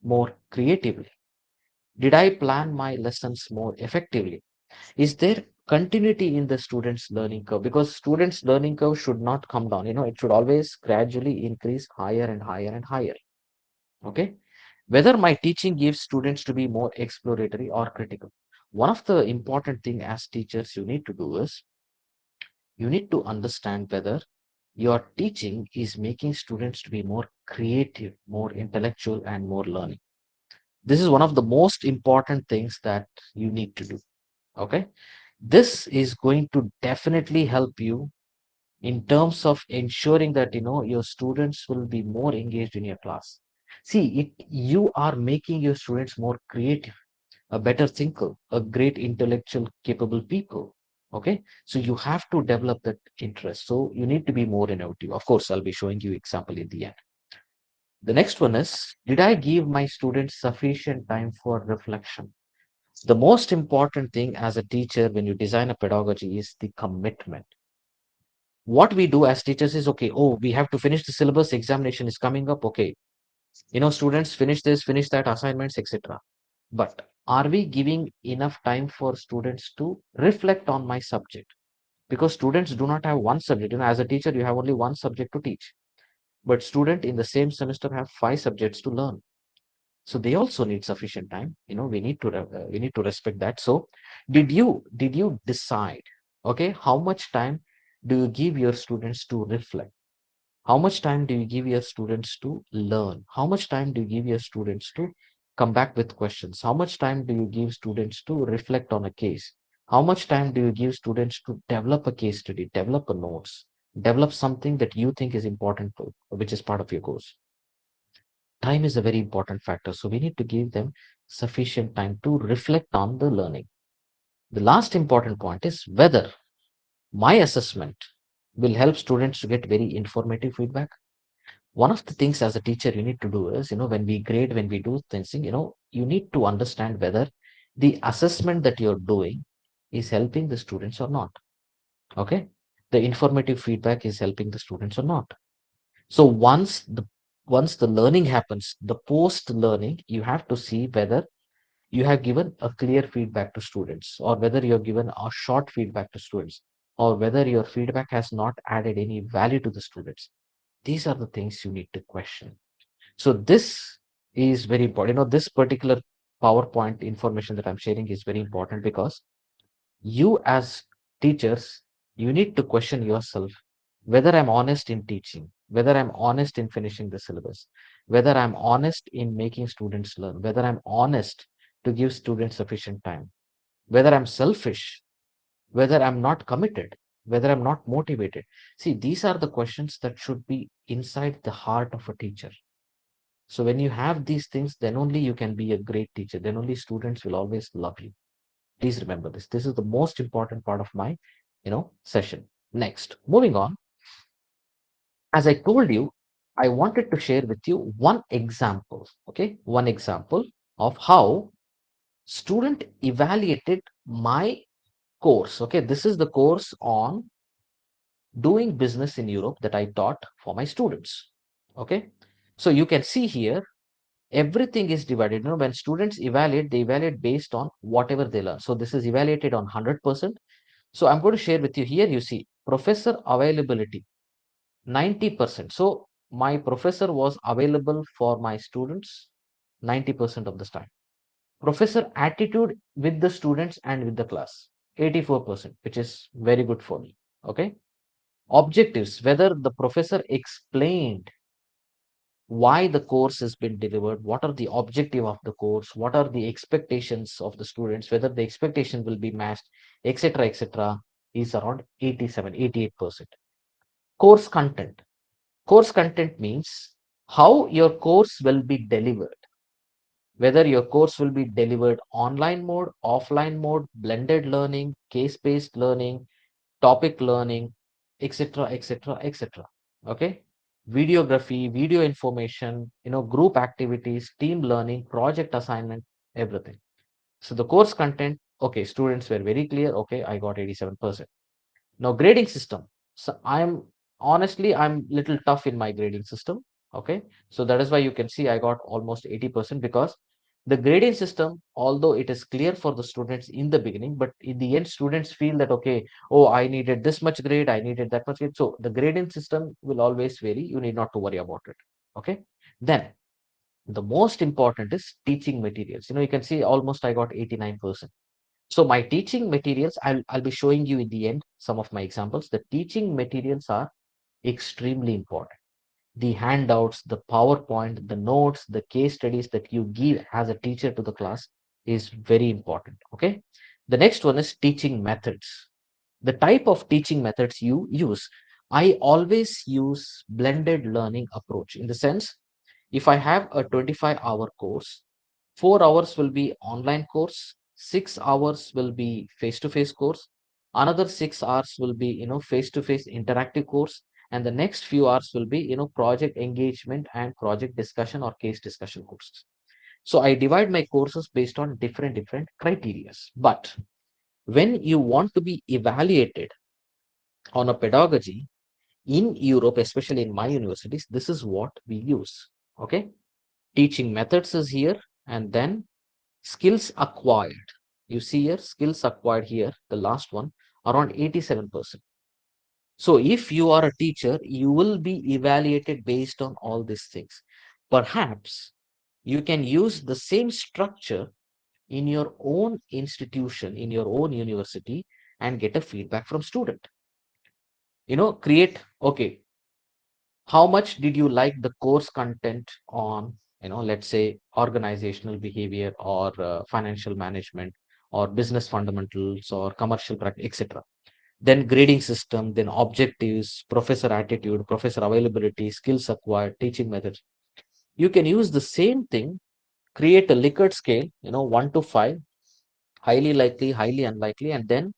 more creatively? Did I plan my lessons more effectively? Is there continuity in the students' learning curve? Because students' learning curve should not come down. It should always gradually increase higher and higher and higher. Okay. Whether my teaching gives students to be more exploratory or critical. One of the important thing as teachers you need to do is you need to understand whether your teaching is making students to be more creative, more intellectual, and more learning. This is one of the most important things that you need to do. Okay. This is going to definitely help you in terms of ensuring that your students will be more engaged in your class. See, you are making your students more creative, a better thinker, a great intellectual capable people. Okay, so you have to develop that interest, so you need to be more innovative. Of course, I'll be showing you example in the end. The next one is, did I give my students sufficient time for reflection? The most important thing as a teacher when you design a pedagogy is the commitment. What we do as teachers is, okay, oh, we have to finish the syllabus, examination is coming up, okay, students finish this, finish that, assignments, etc. But are we giving enough time for students to reflect on my subject? Because students do not have one subject. As a teacher you have only one subject to teach, but student in the same semester have 5 subjects to learn, so they also need sufficient time. We need to respect that. So did you decide, okay, how much time do you give your students to reflect? How much time do you give your students to learn? How much time do you give your students to come back with questions? How much time do you give students to reflect on a case? How much time do you give students to develop a case study, develop a notes, develop something that you think is important, which is part of your course? Time is a very important factor. So we need to give them sufficient time to reflect on the learning. The last important point is whether my assessment will help students to get very informative feedback. One of the things as a teacher you need to do is, when we grade, when we do things, you need to understand whether the assessment that you're doing is helping the students or not. Okay. The informative feedback is helping the students or not. So once the learning happens, the post learning, you have to see whether you have given a clear feedback to students, or whether you have given a short feedback to students, or whether your feedback has not added any value to the students. These are the things you need to question. So this is very important. This particular PowerPoint information that I'm sharing is very important because you as teachers, you need to question yourself whether I'm honest in teaching, whether I'm honest in finishing the syllabus, whether I'm honest in making students learn, whether I'm honest to give students sufficient time, whether I'm selfish, whether I'm not committed. whether I'm not motivated. See, these are the questions that should be inside the heart of a teacher. So when you have these things, then only you can be a great teacher. Then only students will always love you. Please remember this. This is the most important part of my, session. Next, moving on. As I told you, I wanted to share with you one example. Okay, one example of how student evaluated my course. Okay, this is the course on doing business in Europe that I taught for my students. Okay, so you can see here everything is divided. When students evaluate, they evaluate based on whatever they learn. So this is evaluated on 100%. So I'm going to share with you here. You see professor availability 90%. So my professor was available for my students 90% of the time. Professor attitude with the students and with the class 84%, which is very good for me. Okay. Objectives, whether the professor explained why the course has been delivered, what are the objective of the course, what are the expectations of the students, whether the expectation will be matched, etc., is around 87, 88%. Course content. Course content means how your course will be delivered, whether your course will be delivered online mode, offline mode, blended learning, case-based learning, topic learning, etc., etc., etc. Okay. Videography, video information, group activities, team learning, project assignment, everything. So the course content, okay, students were very clear. Okay, I got 87%. Now grading system. So I'm little tough in my grading system. Okay, so that is why you can see I got almost 80% because the grading system, although it is clear for the students in the beginning, but in the end, students feel that okay, oh, I needed this much grade, I needed that much grade. So the grading system will always vary. You need not to worry about it. Okay, then the most important is teaching materials. You can see almost I got 89%. So my teaching materials, I'll be showing you in the end some of my examples. The teaching materials are extremely important. The handouts, the PowerPoint, the notes, the case studies that you give as a teacher to the class is very important. Okay. The next one is teaching methods. The type of teaching methods you use. I always use blended learning approach in the sense if I have a 25-hour course, 4 hours will be online course, 6 hours will be face-to-face course, another 6 hours will be face-to-face interactive course, and the next few hours will be project engagement and project discussion or case discussion courses. So I divide my courses based on different criteria. But when you want to be evaluated on a pedagogy in Europe, especially in my universities, this is what we use. Okay, teaching methods is here, and then skills acquired. You see here, skills acquired here, the last one, around 87%. So if you are a teacher, you will be evaluated based on all these things. Perhaps you can use the same structure in your own institution, in your own university, and get a feedback from student. Create, okay, how much did you like the course content on let's say organizational behavior or financial management or business fundamentals or commercial practice, etc. Then grading system, then objectives, professor attitude, professor availability, skills acquired, teaching methods. You can use the same thing, create a Likert scale, 1 to 5, highly likely, highly unlikely, and then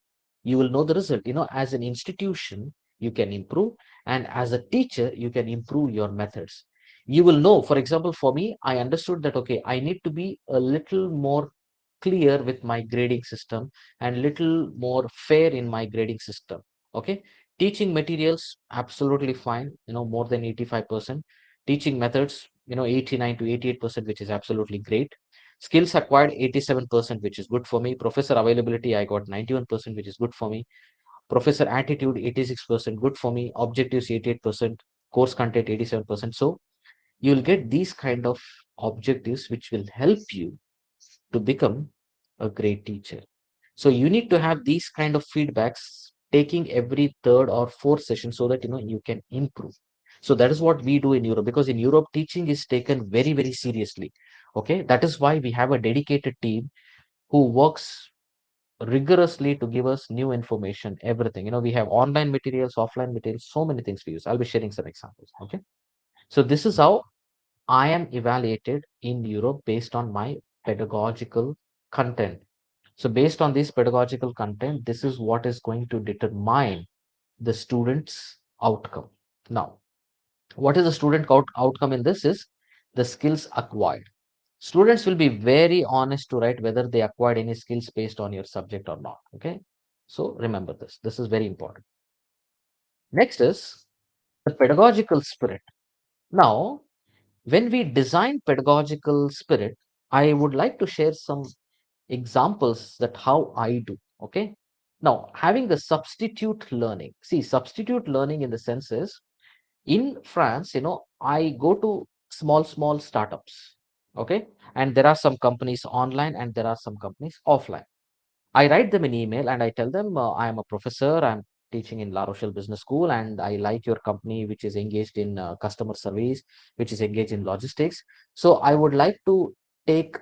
you will know the result. As an institution, you can improve, and as a teacher, you can improve your methods. You will know, for example, for me, I understood that, okay, I need to be a little more clear with my grading system and little more fair in my grading system. Okay. Teaching materials, absolutely fine, more than 85%. Teaching methods, 89 to 88%, which is absolutely great. Skills acquired 87%, which is good for me. Professor availability, I got 91%, which is good for me. Professor attitude 86%, good for me. Objectives 88%, course content 87%. So you'll get these kind of objectives which will help you to become a great teacher. So you need to have these kind of feedbacks taking every third or fourth session so that you can improve. So that is what we do in Europe, because in Europe teaching is taken very seriously. Okay, that is why we have a dedicated team who works rigorously to give us new information, everything. We have online materials, offline materials, so many things to use. I'll be sharing some examples. Okay. So this is how I am evaluated in Europe based on my pedagogical content. So based on this pedagogical content, this is what is going to determine the student's outcome. Now, what is the student outcome in this is the skills acquired. Students will be very honest to write whether they acquired any skills based on your subject or not. Okay. So remember this. This is very important. Next is the pedagogical spirit. Now, when we design pedagogical spirit, I would like to share some examples that how I do. Okay. Now, having the substitute learning. See, substitute learning in the sense is in France, I go to small startups. Okay. And there are some companies online and there are some companies offline. I write them an email and I tell them I am a professor. I'm teaching in La Rochelle Business School, and I like your company, which is engaged in customer service, which is engaged in logistics. So I would like to take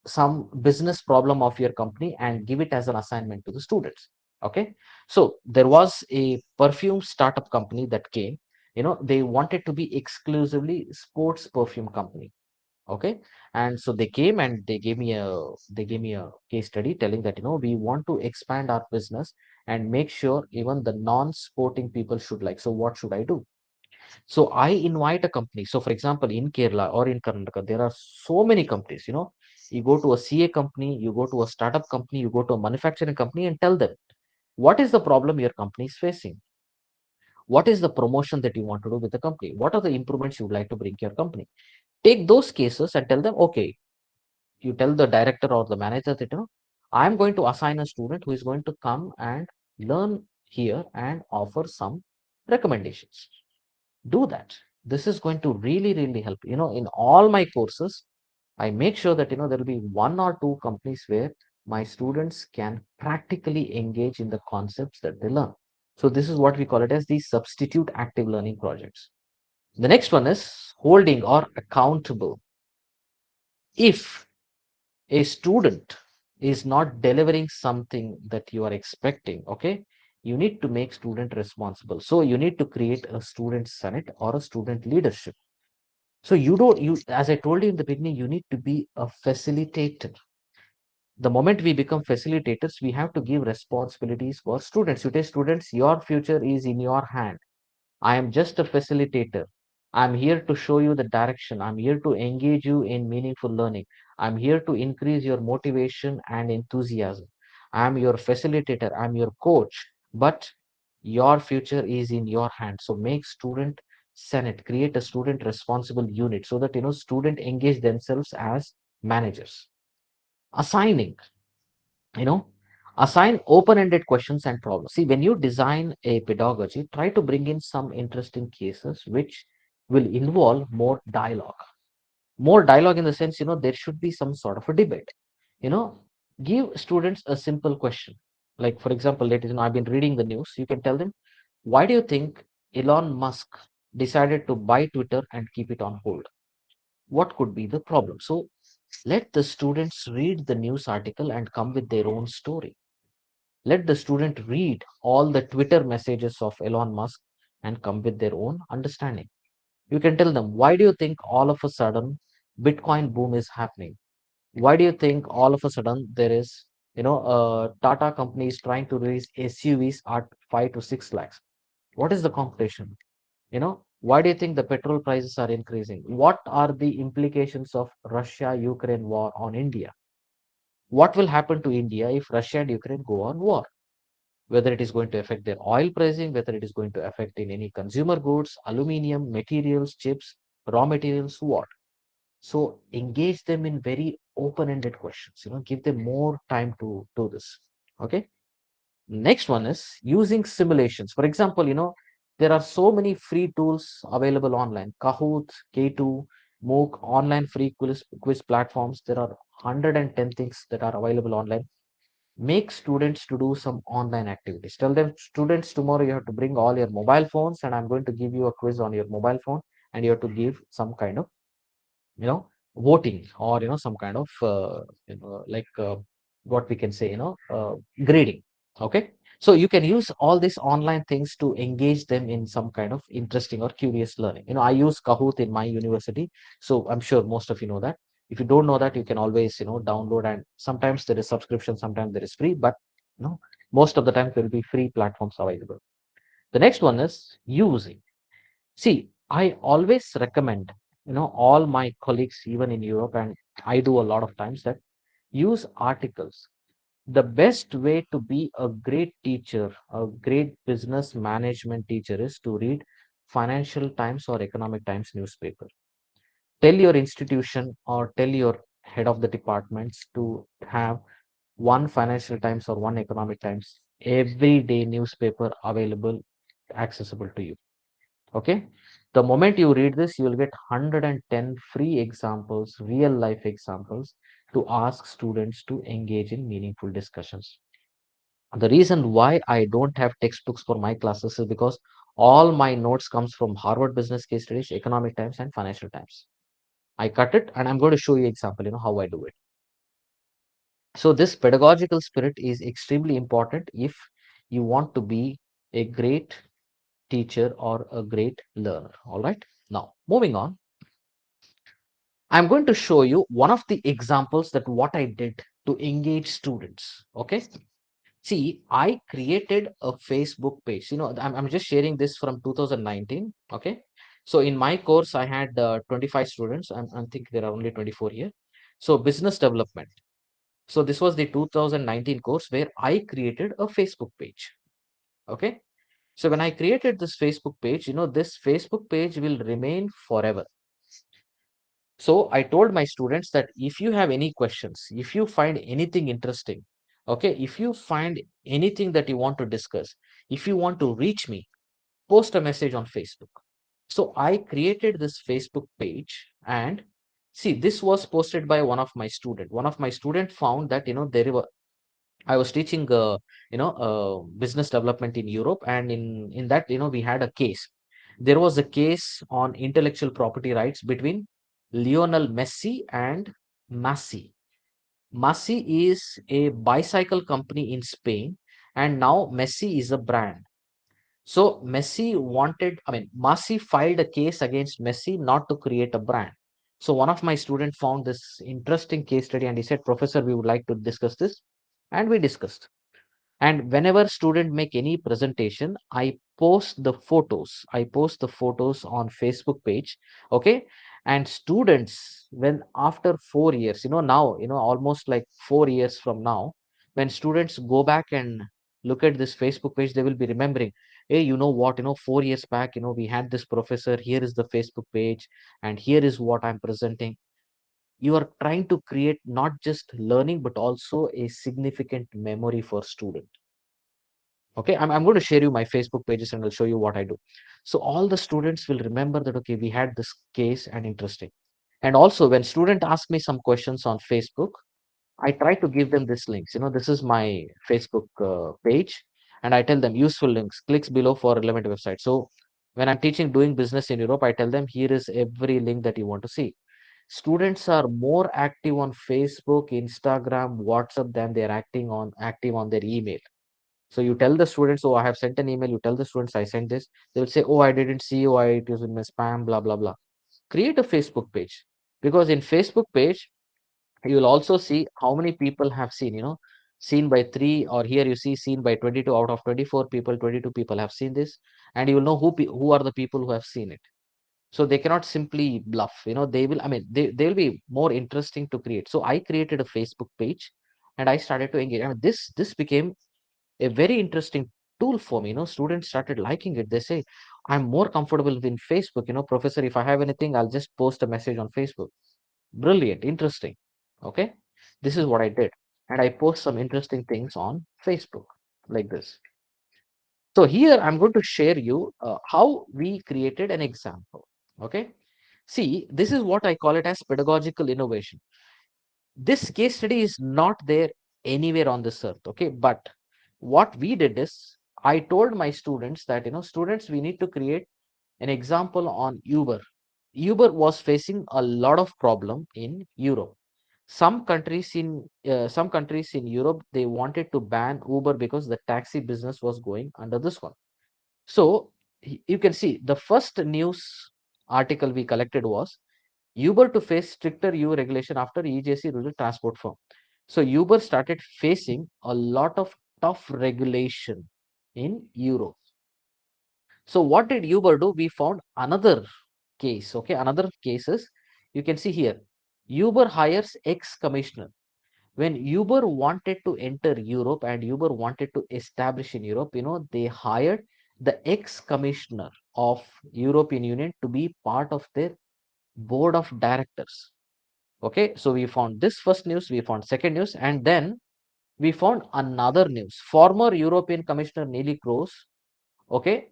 some business problem of your company and give it as an assignment to the students. Okay. So there was a perfume startup company that came. They wanted to be exclusively sports perfume company. Okay. And so they came and they gave me a case study telling that we want to expand our business and make sure even the non-sporting people should like. So what should I do? So I invite a company. So for example, in Kerala or in Karnataka, there are so many companies. You go to a CA company, you go to a startup company, you go to a manufacturing company and tell them what is the problem your company is facing, what is the promotion that you want to do with the company, what are the improvements you would like to bring to your company. Take those cases and tell them, okay, you tell the director or the manager that I'm going to assign a student who is going to come and learn here and offer some recommendations. Do that. This is going to really help. In all my courses, I make sure that there will be one or two companies where my students can practically engage in the concepts that they learn. So this is what we call it as the substitute active learning projects. The next one is holding or accountable. If a student is not delivering something that you are expecting, okay, you need to make student responsible. So you need to create a student senate or a student leadership. So as I told you in the beginning, you need to be a facilitator. The moment we become facilitators, we have to give responsibilities for students. You tell students, your future is in your hand. I am just a facilitator. I'm here to show you the direction. I'm here to engage you in meaningful learning. I'm here to increase your motivation and enthusiasm. I'm your facilitator. I'm your coach. But your future is in your hand. So make student senate, create a student responsible unit so that student engage themselves as managers. Assigning, you know assign open-ended questions and problems. See, when you design a pedagogy, try to bring in some interesting cases which will involve more dialogue in the sense, there should be some sort of a debate. you know give students a simple question, like for example, I've been reading the news. You can tell them, why do you think Elon Musk decided to buy Twitter and keep it on hold? What could be the problem? So let the students read the news article and come with their own story. Let the student read all the Twitter messages of Elon Musk and come with their own understanding. You can tell them, why do you think all of a sudden Bitcoin boom is happening? Why do you think all of a sudden there is, Tata company is trying to raise SUVs at 5 to 6 lakhs? What is the competition? Why do you think the petrol prices are increasing? What are the implications of Russia-Ukraine war on India? What will happen to India if Russia and Ukraine go on war? Whether it is going to affect their oil pricing, whether it is going to affect in any consumer goods, aluminium, materials, chips, raw materials, what. So engage them in very open-ended questions, give them more time to do this. Okay. Next one is using simulations. For example, there are so many free tools available online. Kahoot, K2, MOOC, online free quiz platforms. There are 110 things that are available online. Make students to do some online activities. Tell them, students, tomorrow you have to bring all your mobile phones and I'm going to give you a quiz on your mobile phone, and you have to give some kind of voting, or some kind of like what we can say, grading. Okay. So you can use all these online things to engage them in some kind of interesting or curious learning. I use Kahoot in my university. So I'm sure most of you know that. If you don't know that, you can always, download, and sometimes there is subscription, sometimes there is free, but most of the time there will be free platforms available. The next one is using. See, I always recommend, all my colleagues, even in Europe, and I do a lot of times that use articles. The best way to be a great teacher, a great business management teacher, is to read Financial Times or Economic Times newspaper. Tell your institution or tell your head of the departments to have one Financial Times or one Economic Times everyday newspaper available, accessible to you. Okay. The moment you read this, you will get 110 free examples, real life examples, to ask students to engage in meaningful discussions. The reason why I don't have textbooks for my classes is because all my notes comes from Harvard Business Case Studies, Economic Times, and Financial Times. I cut it, and I'm going to show you example, how I do it. So this pedagogical spirit is extremely important if you want to be a great teacher or a great learner. All right. Now, moving on, I'm going to show you one of the examples that what I did to engage students. Okay. See, I created a Facebook page. I'm just sharing this from 2019. Okay. So in my course, I had 25 students. I think there are only 24 here. So business development. So this was the 2019 course where I created a Facebook page. Okay. So when I created this Facebook page, this Facebook page will remain forever. So I told my students that if you have any questions, if you find anything interesting, okay, if you find anything that you want to discuss, if you want to reach me, post a message on Facebook. So I created this Facebook page, and see, this was posted by one of my student. One of my student found that, I was teaching, business development in Europe, and in that, we had a case. There was a case on intellectual property rights between Lionel Messi and Massey. Massey is a bicycle company in Spain, and now Messi is a brand. So Massey filed a case against Messi not to create a brand. So one of my students found this interesting case study, and he said, Professor, we would like to discuss this. And we discussed. And whenever student make any presentation, I post the photos on Facebook page. Okay. And students, when after 4 years, now, almost like 4 years from now, when students go back and look at this Facebook page, they will be remembering, hey, you know what, 4 years back, we had this professor, here is the Facebook page, and here is what I'm presenting. You are trying to create not just learning, but also a significant memory for student. Okay, I'm going to share you my Facebook pages, and I'll show you what I do. So all the students will remember that, okay, we had this case and interesting. And also when student ask me some questions on Facebook, I try to give them this links. This is my Facebook page, and I tell them useful links, clicks below for relevant websites. So when I'm teaching doing business in Europe, I tell them here is every link that you want to see. Students are more active on Facebook, Instagram, WhatsApp than they're active on their email. So you tell the students, oh, I have sent an email. You tell the students, I sent this. They will say, oh, I didn't see. Oh, it was in my spam, blah, blah, blah. Create a Facebook page, because in Facebook page, you will also see how many people have seen, seen by 3, or here you see seen by 22 out of 24 people, 22 people have seen this. And you will know who are the people who have seen it. So they cannot simply bluff, they will, they will be more interesting to create. So I created a Facebook page, and I started to engage. This became a very interesting tool for me. Students started liking it. They say, I'm more comfortable in Facebook. Professor, if I have anything, I'll just post a message on Facebook. Brilliant, interesting. Okay, this is what I did. And I post some interesting things on Facebook like this. So here I'm going to share you how we created an example. Okay, see, this is what I call it as pedagogical innovation. This case study is not there anywhere on this earth. Okay, but what we did is, I told my students that, students, we need to create an example on Uber. Uber was facing a lot of problem in Europe. some countries in Europe, they wanted to ban Uber because the taxi business was going under this one. So you can see the first news article we collected was Uber to face stricter EU regulation after EJC rules transport firm. So Uber started facing a lot of tough regulation in Europe. So what did Uber do? We found another case. Okay, another cases you can see here. Uber hires ex-commissioner. When Uber wanted to enter Europe and Uber wanted to establish in Europe, they hired the ex-commissioner of European Union to be part of their board of directors. Okay, so we found this first news, we found second news, and then we found another news. Former European Commissioner Neelie Kroes, okay,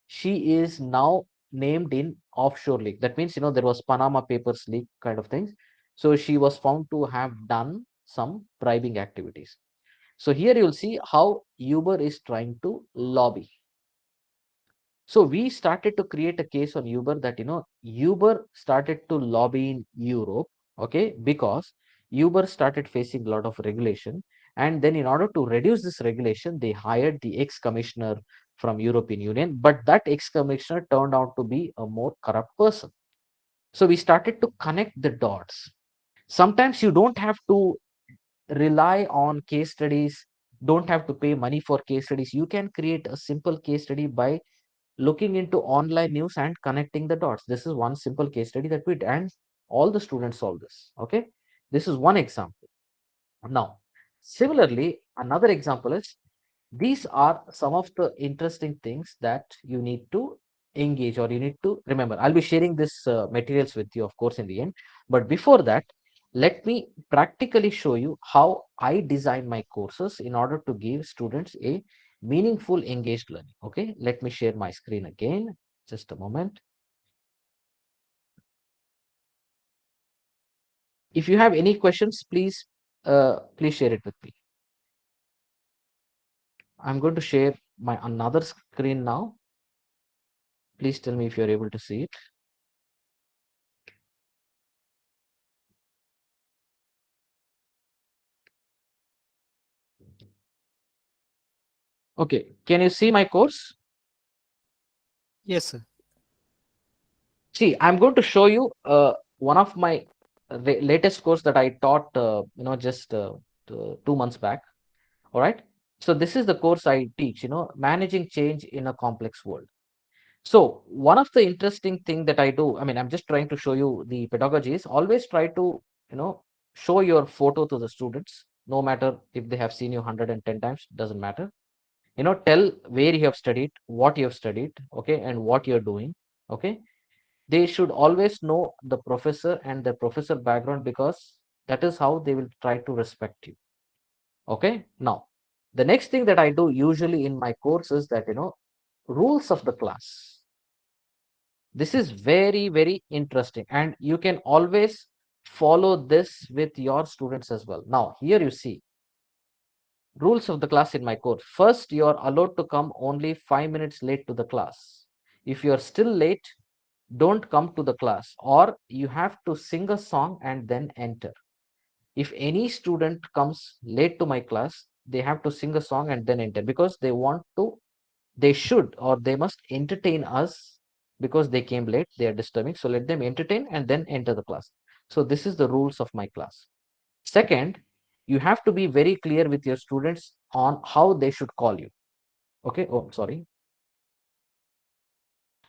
she is now named in offshore leak. That means, there was Panama Papers leak kind of things. So she was found to have done some bribing activities. So here you'll see how Uber is trying to lobby. So we started to create a case on Uber that, Uber started to lobby in Europe, okay, because Uber started facing a lot of regulation. And then in order to reduce this regulation, they hired the ex-commissioner from European Union, but that ex-commissioner turned out to be a more corrupt person. So we started to connect the dots. Sometimes you don't have to rely on case studies, don't have to pay money for case studies. You can create a simple case study by looking into online news and connecting the dots. This is one simple case study that we did, and all the students solve this. Okay, this is one example. Now, similarly, another example is these are some of the interesting things that you need to engage or you need to remember. I'll be sharing this materials with you, of course, in the end. But before that, let me practically show you how I design my courses in order to give students a meaningful, engaged learning. Okay, let me share my screen again. Just a moment. If you have any questions, please share it with me. I'm going to share my another screen now. Please tell me if you're able to see it. Okay, can you see my course? Yes, sir. See, I'm going to show you one of my latest course that I taught, just 2 months back. All right. So this is the course I teach, managing change in a complex world. So one of the interesting thing that I do, I mean, I'm just trying to show you the pedagogy is always try to, show your photo to the students, no matter if they have seen you 110 times, doesn't matter. Tell where you have studied, what you have studied, okay, and what you're doing, okay. They should always know the professor and the professor background because that is how they will try to respect you. Okay. Now, the next thing that I do usually in my course is that, rules of the class. This is very, very interesting, and you can always follow this with your students as well. Now, here you see rules of the class in my course. First, you are allowed to come only 5 minutes late to the class. If you are still late, don't come to the class, or you have to sing a song and then enter. If any student comes late to my class, they have to sing a song and then enter because they should, or they must entertain us because they came late, they are disturbing. So let them entertain and then enter the class. So this is the rules of my class. Second, you have to be very clear with your students on how they should call you. Okay. Oh, sorry.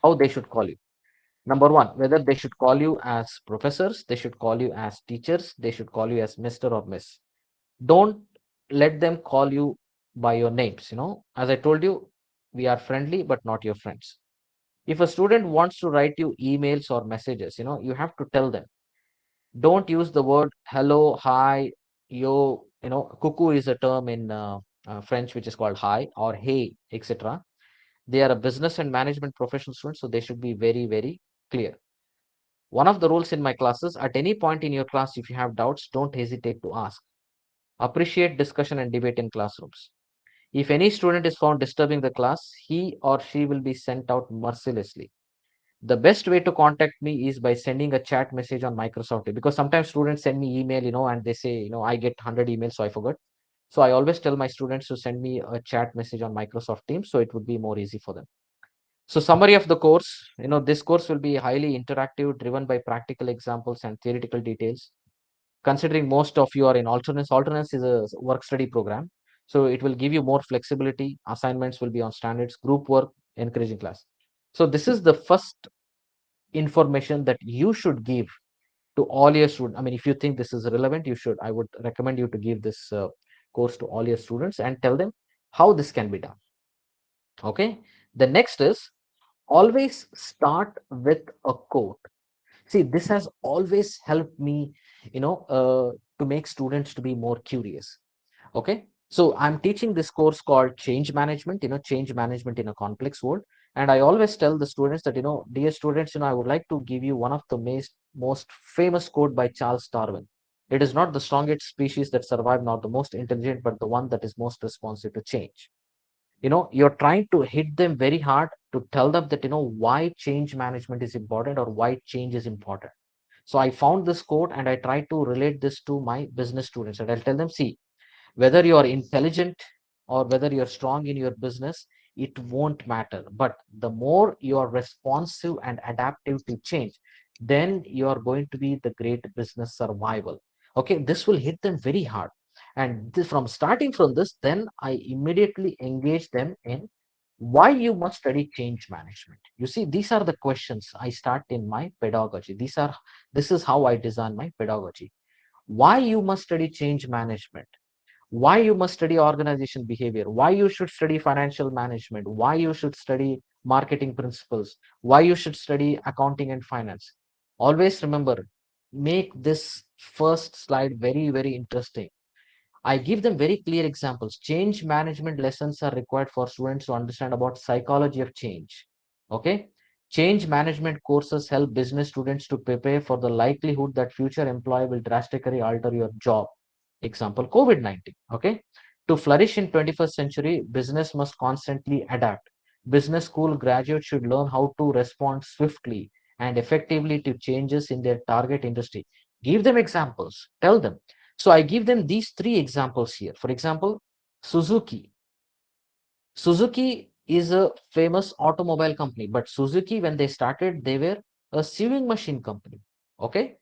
How they should call you. Number one, whether they should call you as professors, they should call you as teachers, they should call you as Mr. or Miss. Don't let them call you by your names. As I told you, we are friendly, but not your friends. If a student wants to write you emails or messages, you have to tell them, don't use the word hello, hi, yo, cuckoo is a term in French, which is called hi or hey, etc. They are a business and management professional student, so they should be very, very clear. One of the rules in my classes, at any point in your class, if you have doubts, don't hesitate to ask. Appreciate discussion and debate in classrooms. If any student is found disturbing the class, he or she will be sent out mercilessly. The best way to contact me is by sending a chat message on Microsoft Teams, because sometimes students send me email, and they say, I get 100 emails, so I forgot. So I always tell my students to send me a chat message on Microsoft Teams, so it would be more easy for them. So summary of the course, this course will be highly interactive, driven by practical examples and theoretical details. Considering most of you are in alternates, alternates is a work study program. So it will give you more flexibility. Assignments will be on standards, group work, encouraging class. So this is the first information that you should give to all your students. I mean, if you think this is relevant, I would recommend you to give this course to all your students and tell them how this can be done. Okay. The next is always start with a quote. See, this has always helped me, to make students to be more curious. Okay. So I'm teaching this course called change management, change management in a complex world. And I always tell the students that, dear students, I would like to give you one of the most famous quote by Charles Darwin. It is not the strongest species that survive, nor the most intelligent, but the one that is most responsive to change. You're trying to hit them very hard to tell them that, why change management is important or why change is important. So I found this quote and I try to relate this to my business students, and I'll tell them, see, whether you are intelligent or whether you're strong in your business, it won't matter. But the more you are responsive and adaptive to change, then you are going to be the great business survival. Okay, this will hit them very hard. And from starting from this, then I immediately engage them in why you must study change management. You see, these are the questions I start in my pedagogy. This is how I design my pedagogy. Why you must study change management, why you must study organization behavior, why you should study financial management, why you should study marketing principles, why you should study accounting and finance. Always remember, make this first slide very, very interesting. I give them very clear examples. Change management lessons are required for students to understand about psychology of change. Okay. Change management courses help business students to prepare for the likelihood that future employee will drastically alter your job. Example, COVID-19. Okay. To flourish in 21st century, business must constantly adapt. Business school graduates should learn how to respond swiftly and effectively to changes in their target industry. Give them examples. Tell them. So I give them these three examples here. For example, Suzuki. Suzuki is a famous automobile company, but Suzuki, when they started, they were a sewing machine company. Okay.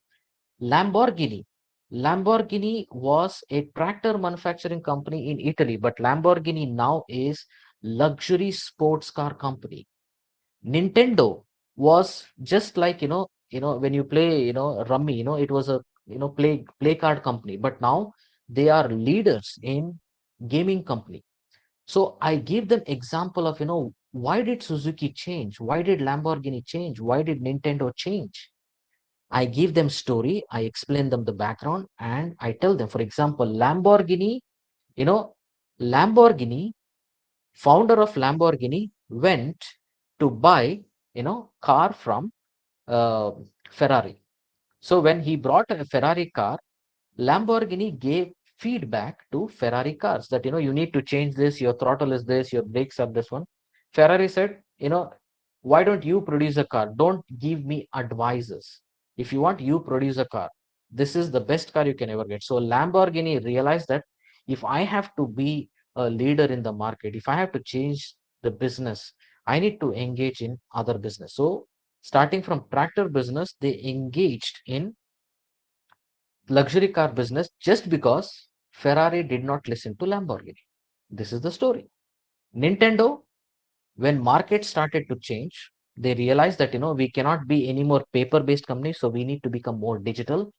Lamborghini. Lamborghini was a tractor manufacturing company in Italy, but Lamborghini now is luxury sports car company. Nintendo was just like, when you play, rummy, it was a, play card company, but now they are leaders in gaming company. So I give them example of, why did Suzuki change? Why did Lamborghini change? Why did Nintendo change? I give them story, I explain them the background, and I tell them, for example, Lamborghini, you know, Lamborghini, founder of Lamborghini went to buy, car from uh, Ferrari. So when he brought a Ferrari car, Lamborghini gave feedback to Ferrari cars that, you need to change this, your throttle is this, your brakes are this one. Ferrari said, why don't you produce a car? Don't give me advices. If you want, you produce a car. This is the best car you can ever get. So Lamborghini realized that if I have to be a leader in the market, if I have to change the business, I need to engage in other business. So starting from tractor business, they engaged in luxury car business just because Ferrari did not listen to Lamborghini. This is the story. Nintendo, when market started to change, they realized that we cannot be any more paper-based company, so we need to become more digital.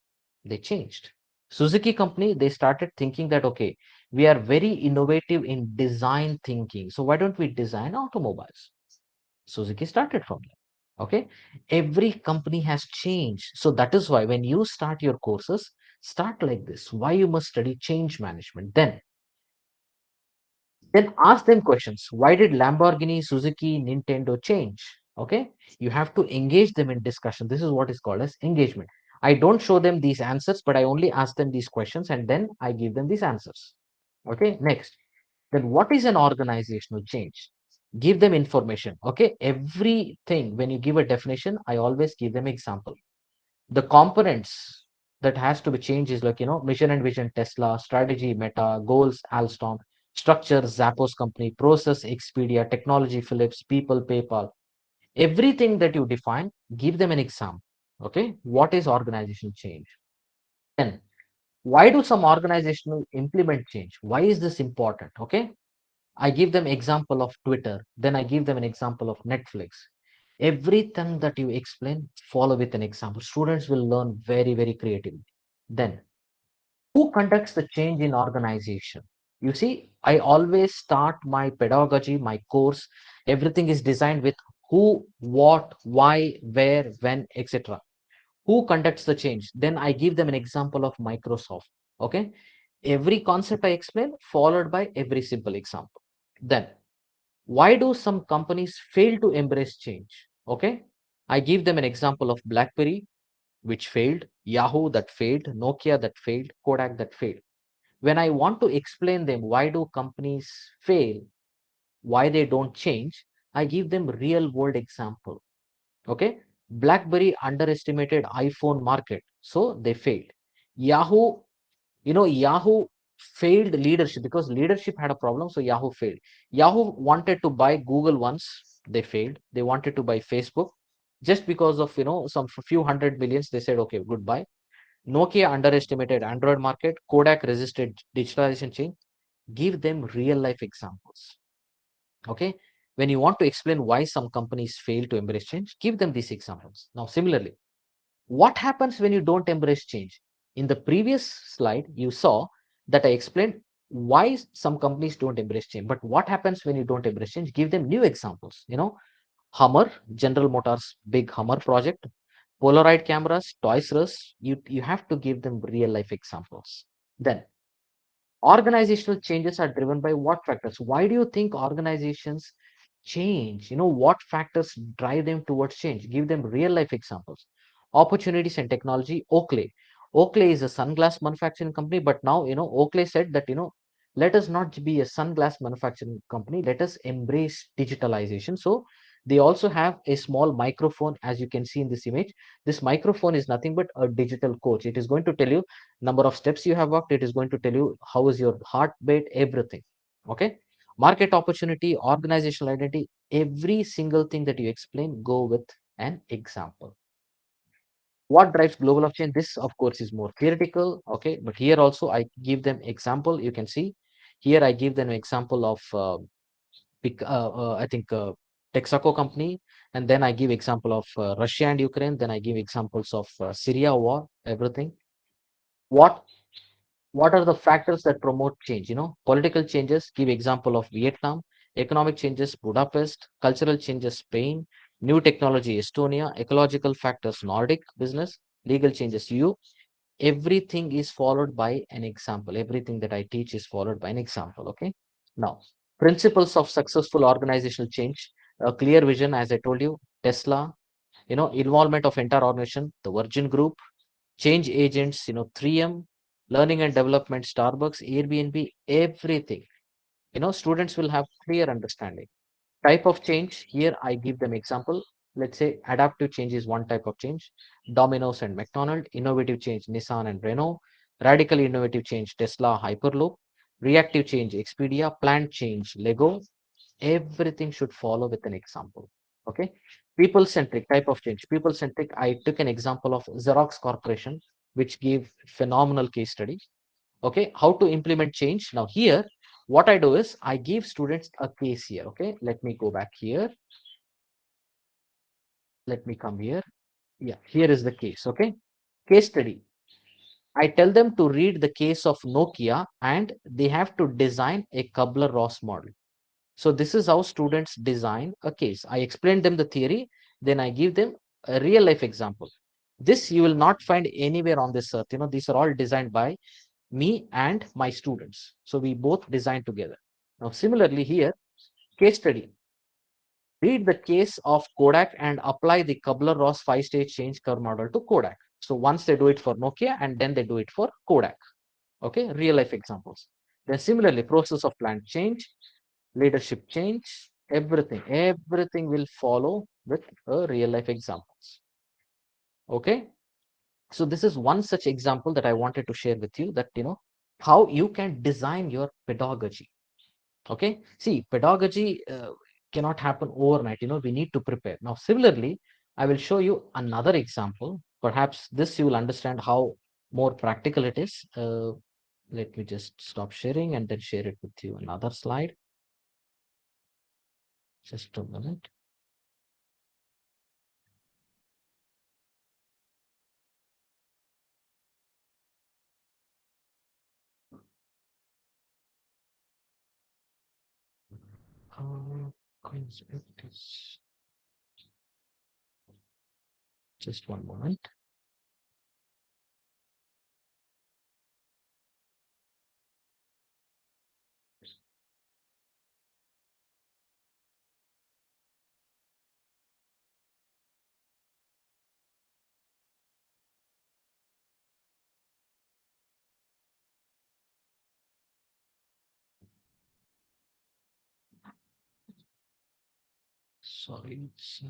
They changed. Suzuki company, they started thinking that okay, we are very innovative in design thinking, so why don't we design automobiles? Suzuki started from there. Okay, every company has changed. So that is why when you start your courses, start like this. Why you must study change management. Then ask them questions. Why did Lamborghini, Suzuki, Nintendo change? Okay, you have to engage them in discussion. This is what is called as engagement. I don't show them these answers, but I only ask them these questions and then I give them these answers. Okay, next. Then what is an organizational change? Give them information. Okay, everything, when you give a definition, I always give them example. The components that has to be changed is like, mission and vision, Tesla, strategy, Meta, goals, Alstom, structure, Zappos company, process, Expedia, technology, Philips, people, PayPal. Everything that you define, give them an example. Okay, what is organizational change? Then, why do some organizational implement change? Why is this important? Okay, I give them example of Twitter, then I give them an example of Netflix. Everything that you explain, follow with an example. Students will learn very, very creatively. Then, who conducts the change in organization? You see, I always start my pedagogy, my course, everything is designed with who, what, why, where, when, etc. Who conducts the change? Then I give them an example of Microsoft. Okay, every concept I explain, followed by every simple example. Then, why do some companies fail to embrace change? Okay, I give them an example of BlackBerry, which failed, Yahoo that failed, Nokia that failed, Kodak that failed. When I want to explain them why do companies fail, why they don't change, I give them real world example. Okay, BlackBerry underestimated iPhone market, so they failed. Yahoo, Yahoo failed leadership because leadership had a problem, so Yahoo failed. Yahoo wanted to buy Google once, they failed. They wanted to buy Facebook just because of some few hundred millions. They said okay, goodbye. Nokia underestimated Android market. Kodak resisted digitalization change. Give them real life examples. Okay, when you want to explain why some companies fail to embrace change, give them these examples. Now, similarly, what happens when you don't embrace change? In the previous slide, you saw that I explained why some companies don't embrace change. But what happens when you don't embrace change? Give them new examples. Hummer, General Motors, big Hummer project, Polaroid cameras, Toys R Us. You have to give them real life examples. Then, organizational changes are driven by what factors? Why do you think organizations change? What factors drive them towards change? Give them real life examples. Opportunities and technology. Oakley is a sunglass manufacturing company, but now Oakley said that let us not be a sunglass manufacturing company, let us embrace digitalization. So they also have a small microphone, as you can see in this image. This microphone is nothing but a digital coach. It is going to tell you number of steps you have walked. It is going to tell you how is your heartbeat, everything. Okay, market opportunity, organizational identity, every single thing that you explain, go with an example. What drives global of change? This of course is more theoretical. Okay, but here also I give them example. You can see here I give them an example of I think Texaco company, and then I give example of Russia and Ukraine, then I give examples of Syria war, everything. What are the factors that promote change? Political changes, give example of Vietnam. Economic changes, Budapest. Cultural changes, Spain. New technology, Estonia. Ecological factors, Nordic business. Legal changes, EU. Everything is followed by an example. Everything that I teach is followed by an example. Okay, now principles of successful organizational change. A clear vision, as I told you, Tesla. Involvement of entire organization, the Virgin Group. Change agents, 3M, learning and development, Starbucks, Airbnb, everything. Students will have clear understanding. Type of change, here I give them example. Let's say adaptive change is one type of change. Domino's and McDonald. Innovative change, Nissan and Renault. Radical innovative change, Tesla, Hyperloop. Reactive change, Expedia. Planned change, Lego. Everything should follow with an example. Okay, people centric type of change. People centric, I took an example of Xerox Corporation, which gave phenomenal case study. Okay, how to implement change? Now here what I do is I give students a case here. Okay, let me go back here, let me come here. Yeah, here is the case. Okay, case study. I tell them to read the case of Nokia and they have to design a Kubler-Ross model. So this is how students design a case. I explain them the theory, then I give them a real life example. This you will not find anywhere on this earth. These are all designed by me and my students. So we both design together. Now, similarly here, case study. Read the case of Kodak and apply the Kubler-Ross 5-stage change curve model to Kodak. So once they do it for Nokia and then they do it for Kodak. Okay, real life examples. Then similarly, process of planned change, leadership change, everything will follow with a real life examples. Okay, so this is one such example that I wanted to share with you, that how you can design your pedagogy. Okay, see, pedagogy cannot happen overnight. We need to prepare. Now similarly, I will show you another example. Perhaps this you will understand how more practical it is. Let me just stop sharing and then share it with you. Another slide. Just a minute. Conspiracies. Just one moment. Sorry, it's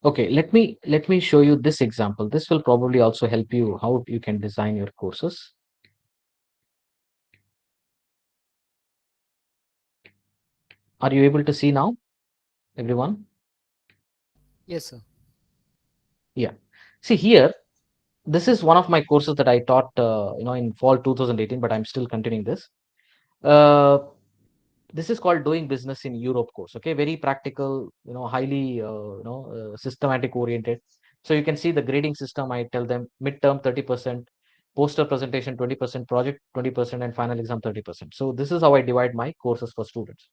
okay. Let me show you this example. This will probably also help you how you can design your courses. Are you able to see now, everyone? Yes, sir. Yeah. See here, this is one of my courses that I taught, in fall 2018, but I'm still continuing this. Uh, this is called Doing Business in Europe course. Okay, very practical, highly, systematic oriented. So you can see the grading system. I tell them midterm 30%, poster presentation 20%, project 20%, and final exam 30%. So this is how I divide my courses for students.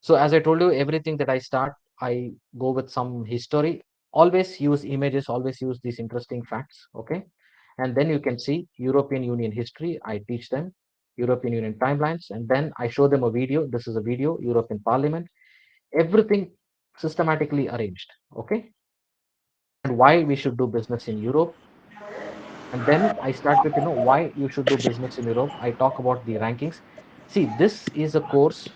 So as I told you, everything that I start, I go with some history. Always use images, always use these interesting facts. Okay. And then you can see European Union history. I teach them European Union timelines, and then I show them a video. This is a video, European Parliament, everything systematically arranged. Okay. And why we should do business in Europe. And then I start with, why you should do business in Europe. I talk about the rankings. See, this is a course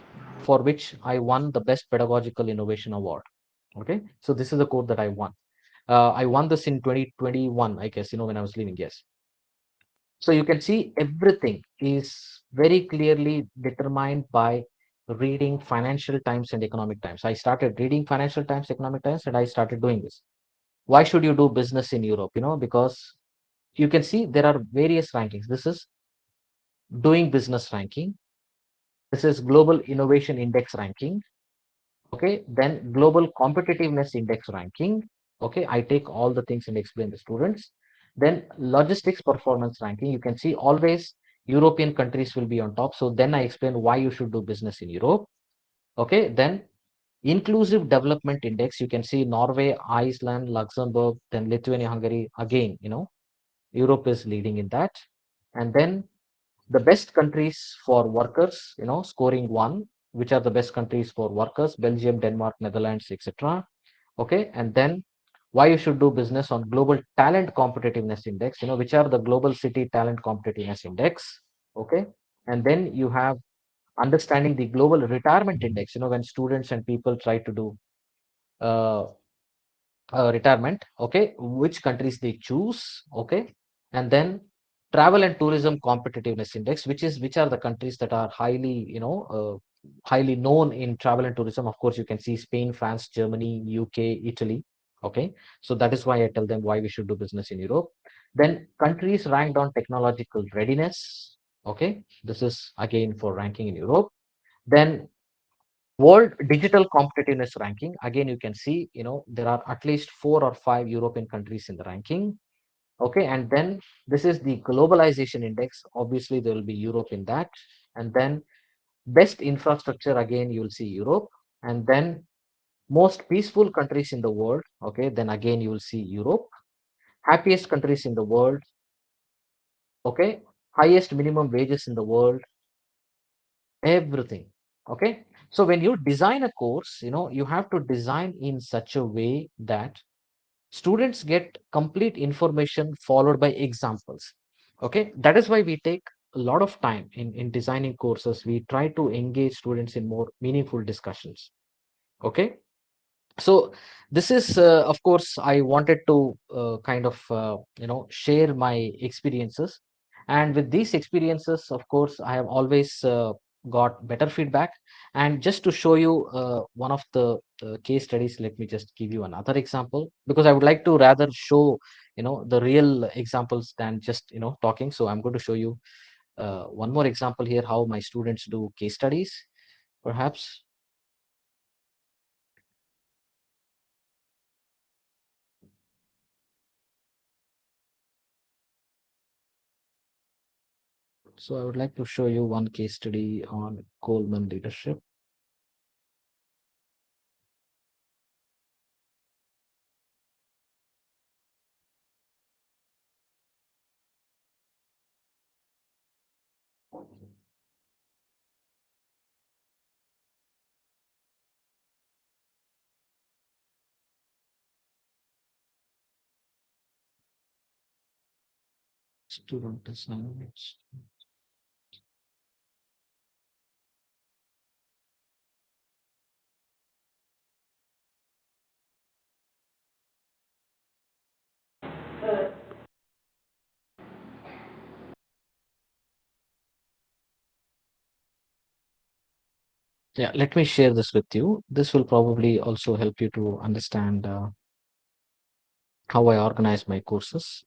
for which I won the Best Pedagogical Innovation Award. Okay. So this is the course that I won. I won this in 2021, I guess, when I was leaving. Yes. So you can see everything is very clearly determined by reading Financial Times and Economic Times. I started reading Financial Times, Economic Times, and I started doing this. Why should you do business in Europe? Because you can see there are various rankings. This is doing business ranking. This is global innovation index ranking. Okay, then global competitiveness index ranking. Okay, I take all the things and explain the students. Then logistics performance ranking. You can see always European countries will be on top. So then I explain why you should do business in Europe. Okay, then inclusive development index. You can see Norway, Iceland, Luxembourg, then Lithuania, Hungary. Again, Europe is leading in that. And then the best countries for workers, scoring one, which are the best countries for workers: Belgium, Denmark, Netherlands, etc. Okay, and then why you should do business on global talent competitiveness index, which are the global city talent competitiveness index. Okay, and then you have understanding the global retirement index, when students and people try to do uh, retirement. Okay, which countries they choose. Okay, and then travel and tourism competitiveness index, which are the countries that are highly, highly known in travel and tourism. Of course, you can see Spain, France, Germany, UK, Italy. Okay, so that is why I tell them why we should do business in Europe. Then countries ranked on technological readiness. Okay, this is again for ranking in Europe. Then world digital competitiveness ranking. Again, you can see, there are at least 4 or 5 European countries in the ranking. Okay, and then this is the globalization index. Obviously, there will be Europe in that. And then best infrastructure, again, you will see Europe. And then most peaceful countries in the world. Okay, then again, you will see Europe. Happiest countries in the world. Okay, highest minimum wages in the world, everything. Okay, so when you design a course, you have to design in such a way that students get complete information followed by examples. Okay, that is why we take a lot of time in designing courses. We try to engage students in more meaningful discussions. Okay, so this is, of course, I wanted to kind of share my experiences, and with these experiences, of course, I have always got better feedback. And just to show you one of the case studies, let me just give you another example, because I would like to rather show the real examples than just talking. So I'm going to show you one more example here, how my students do case studies, perhaps. So I would like to show you one case study on Coleman leadership. Student assignments. Yeah, let me share this with you. This will probably also help you to understand how I organize my courses.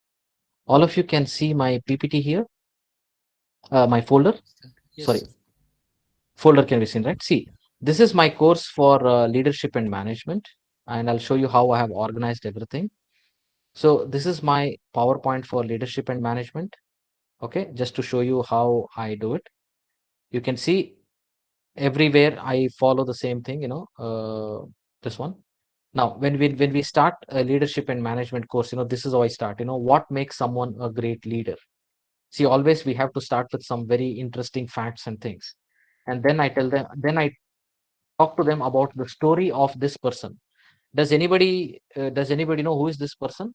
All of you can see my PPT here, my folder. Yes, Sorry, sir. folder can be seen, right? See, this is my course for leadership and management, and I'll show you how I have organized everything. So this is my PowerPoint for leadership and management. Okay, just to show you how I do it. You can see everywhere I follow the same thing, this one. Now, when we start a leadership and management course, this is how I start. What makes someone a great leader? See, always we have to start with some very interesting facts and things, and then I tell them, then I talk to them about the story of this person. Does anybody know who is this person?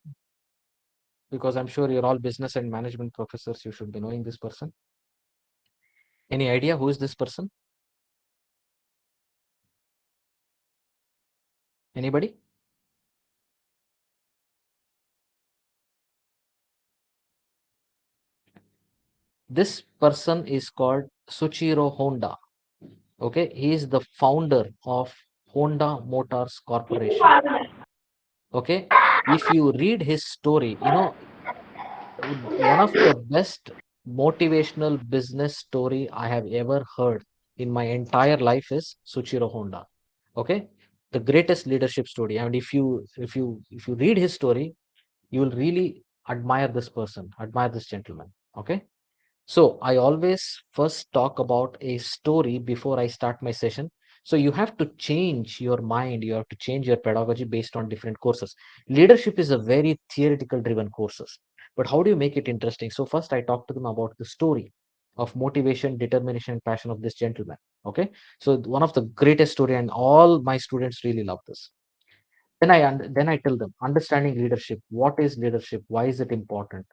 Because I'm sure you're all business and management professors. You should be knowing this person. Any idea who is this person? Anybody? This person is called Suchiro Honda. Okay, he is the founder of Honda Motors Corporation. Okay, if you read his story, one of the best motivational business story I have ever heard in my entire life is Suchiro Honda. Okay, the greatest leadership story. And if you read his story, you will really admire this person, admire this gentleman. Okay, so I always first talk about a story before I start my session. So you have to change your mind, you have to change your pedagogy based on different courses. Leadership is a very theoretical driven courses, but how do you make it interesting? So first I talk to them about the story of motivation, determination, and passion of this gentleman. Okay, so one of the greatest story, and all my students really love this. Then I tell them understanding leadership. What is leadership? Why is it important?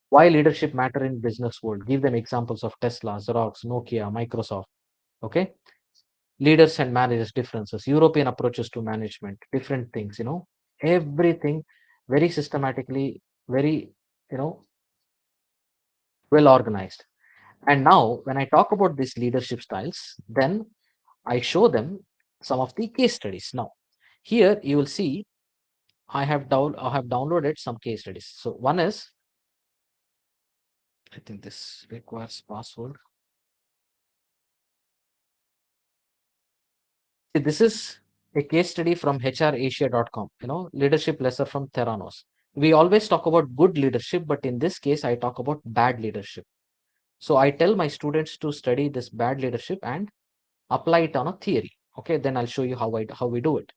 Why leadership matter in business world? Give them examples of Tesla, Xerox, Nokia, Microsoft. Okay, leaders and managers differences, European approaches to management, different things. Everything very systematically, very you know well organized. And now when I talk about these leadership styles, then I show them some of the case studies. Now here you will see I have downloaded some case studies. So one is, I think this requires password. See, this is a case study from hrAsia.com, leadership lesson from Theranos. We always talk about good leadership, but in this case, I talk about bad leadership. So I tell my students to study this bad leadership and apply it on a theory. Okay, then I'll show you how we do it.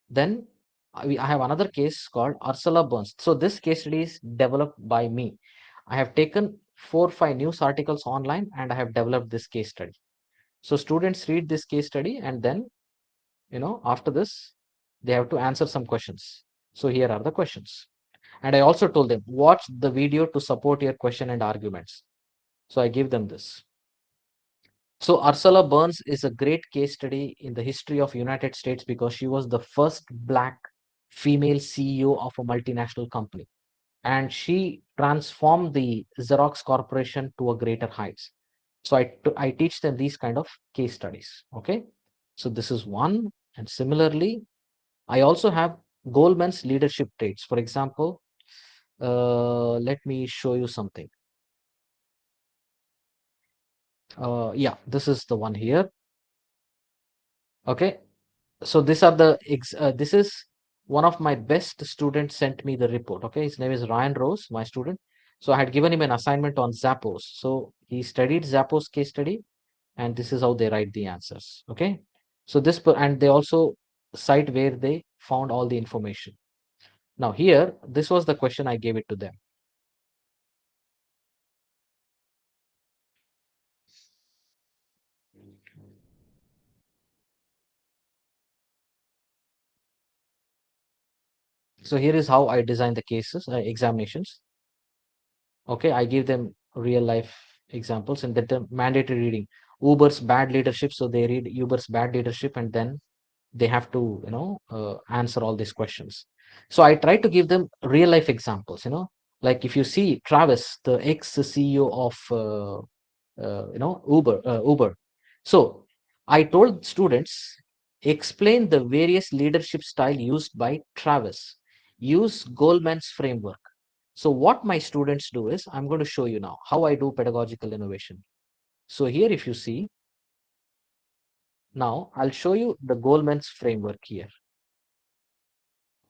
Then I have another case called Ursula Burns. So this case study is developed by me. I have taken 4 or 5 news articles online and I have developed this case study. So students read this case study and then, after this, they have to answer some questions. So here are the questions. And I also told them, watch the video to support your question and arguments. So I give them this. So Ursula Burns is a great case study in the history of United States because she was the first Black female CEO of a multinational company. And she transformed the Xerox Corporation to a greater heights. So I teach them these kind of case studies. Okay. So this is one. And similarly, I also have Goldman's leadership traits. For example, let me show you something. Yeah, this is the one here. Okay. So these are this is one of my best students sent me the report. Okay. His name is Ryan Rose, my student. So I had given him an assignment on Zappos. So he studied Zappos case study and this is how they write the answers. Okay. So and they also cite where they found all the information. Now here, this was the question I gave it to them. So here is how I design the cases, examinations. Okay, I give them real life examples and then the mandatory reading. Uber's bad leadership. So they read Uber's bad leadership and then they have to, answer all these questions. So I try to give them real life examples, like if you see Travis, the ex CEO of, Uber. So I told students, explain the various leadership style used by Travis. Use Goldman's framework. So what my students do is, I'm going to show you now how I do pedagogical innovation. So here, if you see, now I'll show you the Goldman's framework here.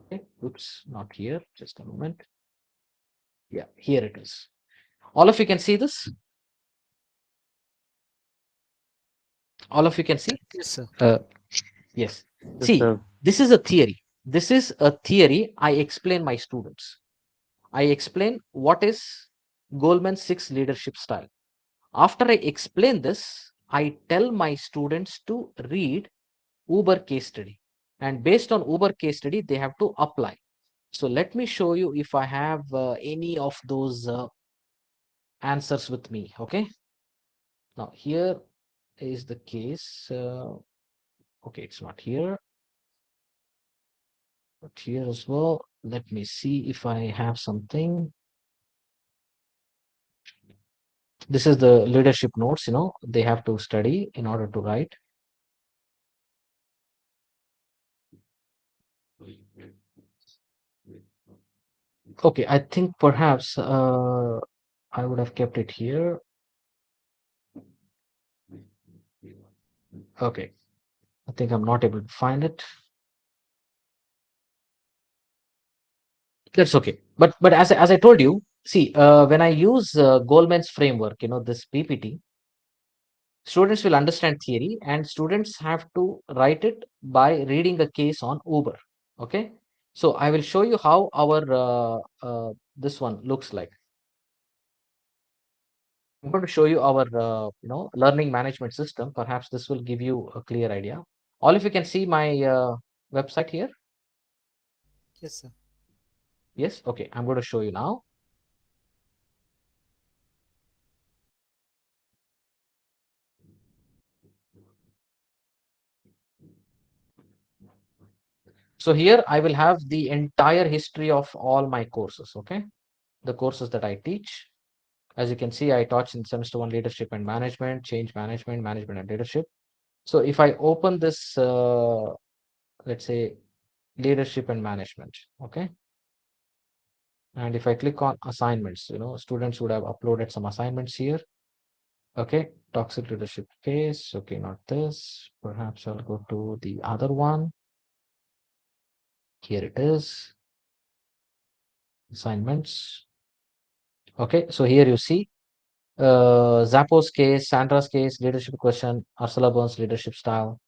Okay, oops, not here, just a moment. Yeah, here it is. All of you can see this? All of you can see? Yes, sir. Yes. Yes, See, sir. this is a theory. This is a theory I explain my students. I explain what is Goldman's 6 leadership style. After I explain this, I tell my students to read Uber case study. And based on Uber case study, they have to apply. So let me show you if I have any of those answers with me. Okay. Now here is the case. Okay, it's not here, but here as well. Let me see if I have something. This is the leadership notes, they have to study in order to write. Okay, I think perhaps I would have kept it here. Okay, I think I'm not able to find it. That's okay. But as I told you, see, when I use Goldman's framework, this PPT, students will understand theory and students have to write it by reading a case on Uber. Okay, so I will show you how our this one looks like. I'm going to show you our learning management system. Perhaps this will give you a clear idea. All of you can see my website here. Yes, sir. Yes. Okay. I'm going to show you now. So here I will have the entire history of all my courses. Okay. The courses that I teach. As you can see, I taught in semester 1 leadership and management, change management, management and leadership. So if I open this, let's say leadership and management. Okay. And if I click on assignments, students would have uploaded some assignments here. Okay, toxic leadership case. Okay, not this. Perhaps I'll go to the other one. Here it is. Assignments. Okay, so here you see Zappo's case, Sandra's case, leadership question, Ursula Burns leadership style,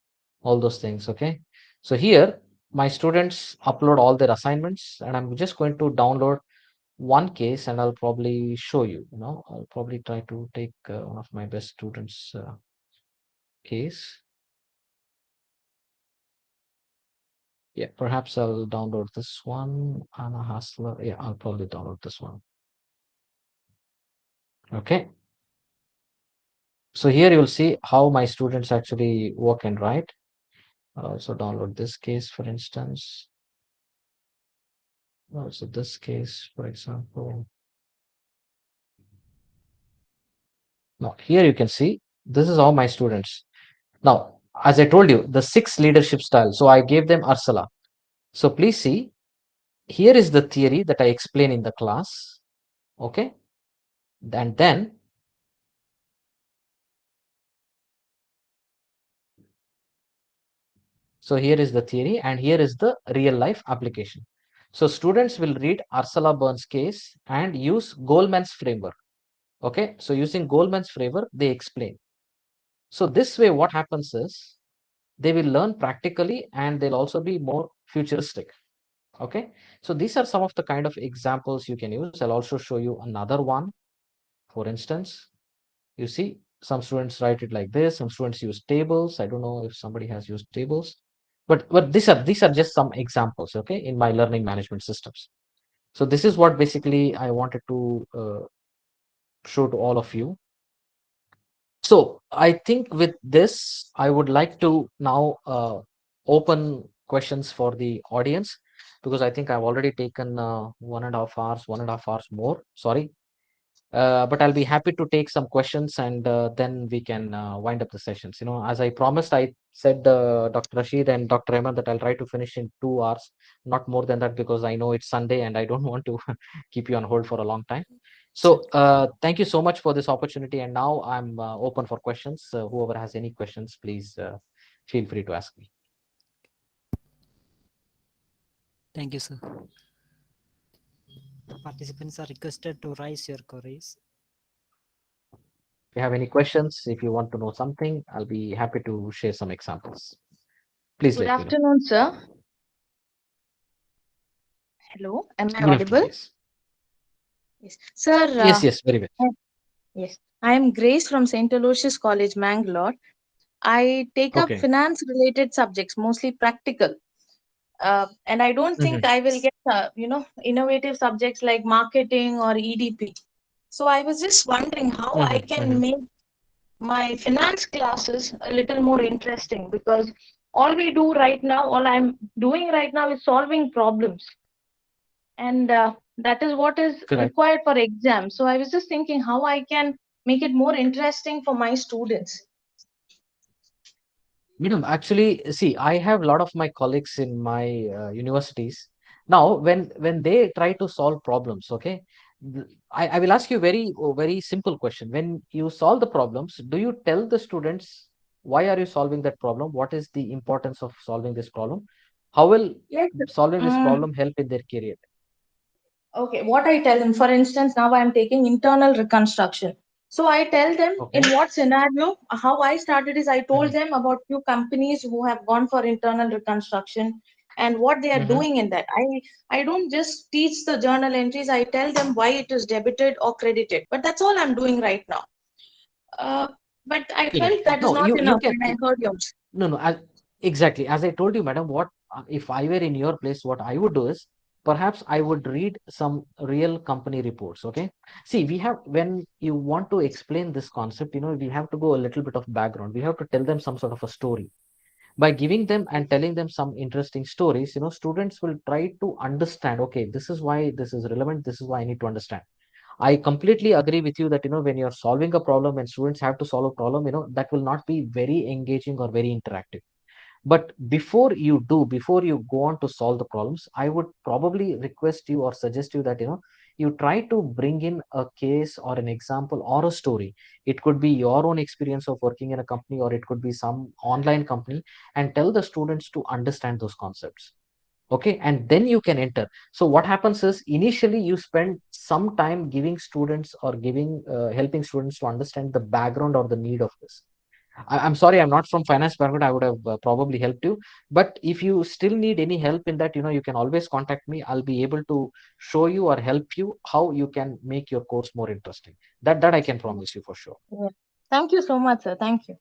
all those things. Okay, so here my students upload all their assignments, and I'm just going to download one case, and I'll probably show you. I'll probably try to take one of my best students' case. Yeah, perhaps I'll download this one, Anna Hassler. Yeah, I'll probably download this one. Okay. So here you'll see how my students actually work and write. I'll also download this case, for instance. Also this case, for example. Now, here you can see, this is all my students. Now, as I told you, the 6 leadership styles. So I gave them Ursula. So please see, here is the theory that I explain in the class. Okay. And then so here is the theory and here is the real life application. So students will read Ursula Burns case and use Goldman's framework. Okay. So using Goldman's framework, they explain. So this way, what happens is they will learn practically and they'll also be more futuristic. Okay. So these are some of the kind of examples you can use. I'll also show you another one. For instance, you see some students write it like this. Some students use tables. I don't know if somebody has used tables, but these are just some examples. Okay, in my learning management systems. So this is what basically I wanted to show to all of you. So I think with this, I would like to now open questions for the audience, because I think I've already taken 1.5 hours more. Sorry. But I'll be happy to take some questions, and then we can wind up the sessions. As I promised, I said Dr. Rashid and Dr. Rahman that I'll try to finish in 2 hours, not more than that, because I know it's Sunday and I don't want to keep you on hold for a long time. So thank you so much for this opportunity. And now I'm open for questions. Whoever has any questions, please feel free to ask me. Thank you, sir. Participants are requested to raise your queries. If you have any questions, if you want to know something, I'll be happy to share some examples. Please Good let me know. afternoon, sir. Hello, am I Good afternoon. audible? Yes. Yes. Sir, Yes, very well. yes, I am Grace from St. Aloysius College, Mangalore. I take up Okay. finance related subjects, mostly practical. And I don't think I will get, innovative subjects like marketing or EDP. So I was just wondering how I can make my finance classes a little more interesting, because all I'm doing right now is solving problems. And that is what is Correct. required for exams. So I was just thinking how I can make it more interesting for my students. Actually, see, I have a lot of my colleagues in my universities. Now, when they try to solve problems, okay, I will ask you very simple question. When you solve the problems, do you tell the students why are you solving that problem? What is the importance of solving this problem? How will Yes. solving this Mm, problem help in their career? okay, what I tell them, for instance, now I'm taking internal reconstruction. So I tell them in Okay. what scenario, how I started is I told Mhm. them about few companies who have gone for internal reconstruction and what they are Mhm. doing in that. I don't just teach the journal entries, I tell them why it is debited or credited. But that's all I'm doing right now. Uh, but I Correct. felt that is No, not you enough can. when I heard yours. No, exactly. As I told you, madam, what if I were in your place, what I would do is perhaps I would read some real company reports. Okay. See, when you want to explain this concept, we have to go a little bit of background. We have to tell them some sort of a story. By giving them and telling them some interesting stories, students will try to understand, okay, this is why this is relevant. This is why I need to understand. I completely agree with you that, when you're solving a problem and students have to solve a problem, that will not be very engaging or very interactive. But before you go on to solve the problems, I would probably request you or suggest you that, you try to bring in a case or an example or a story. It could be your own experience of working in a company, or it could be some online company, and tell the students to understand those concepts. Okay, and then you can enter. So what happens is, initially you spend some time giving students or giving helping students to understand the background or the need of this. I'm sorry, I'm not from finance background. I would have probably helped you. But if you still need any help in that, you can always contact me. I'll be able to show you or help you how you can make your course more interesting. That I can promise you for sure. Yeah. Thank you so much, sir. Thank you.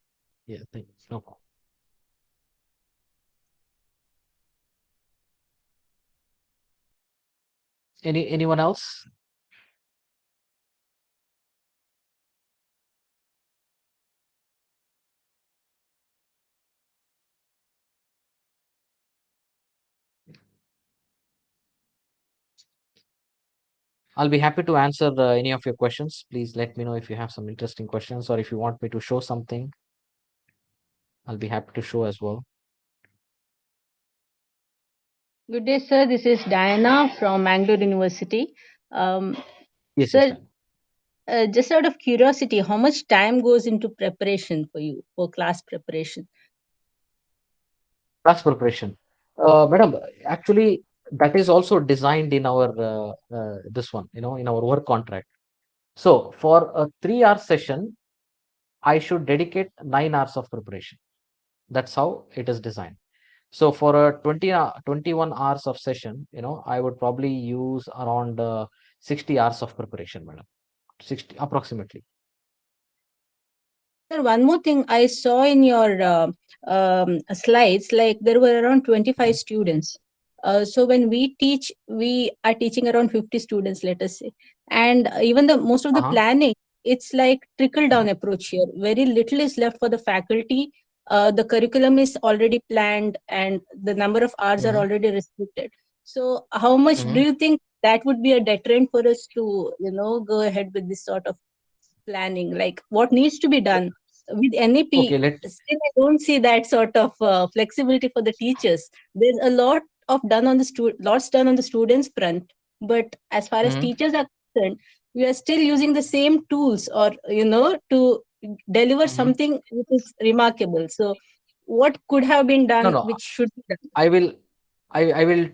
Yeah, thanks. No problem. Anyone else? I'll be happy to answer any of your questions. Please let me know if you have some interesting questions, or if you want me to show something. I'll be happy to show as well. Good day, sir. This is Diana from Mangalore University. Um, Yes, yes, sir, Dan. just out of curiosity, how much time goes into preparation for you for class preparation? Class preparation. Madam, actually, that is also designed in our this one, in our work contract. So for a 3-hour session, I should dedicate 9 hours of preparation. That's how it is designed. So for a 21 hours of session, I would probably use around 60 hours of preparation, madam. 60 approximately. Sir, one more thing I saw in your slides, like there were around 25 students. So when we teach, we are teaching around 50 students, let us say. And even the most of the Uh-huh. planning, it's like trickle down approach here. Very little is left for the faculty. The curriculum is already planned and the number of hours are Mhm. already restricted. So how much do Mhm. you think that would be a deterrent for us to, go ahead with this sort of planning? Like what needs to be done with NEP? Okay, Still I don't see that sort of flexibility for the teachers. There's a lot of done on the lots done on the students front, but as far as Mhm. teachers are concerned, we are still using the same tools, or to deliver Mhm. something which is remarkable. So what could have been No, done no. which should be done? I will I will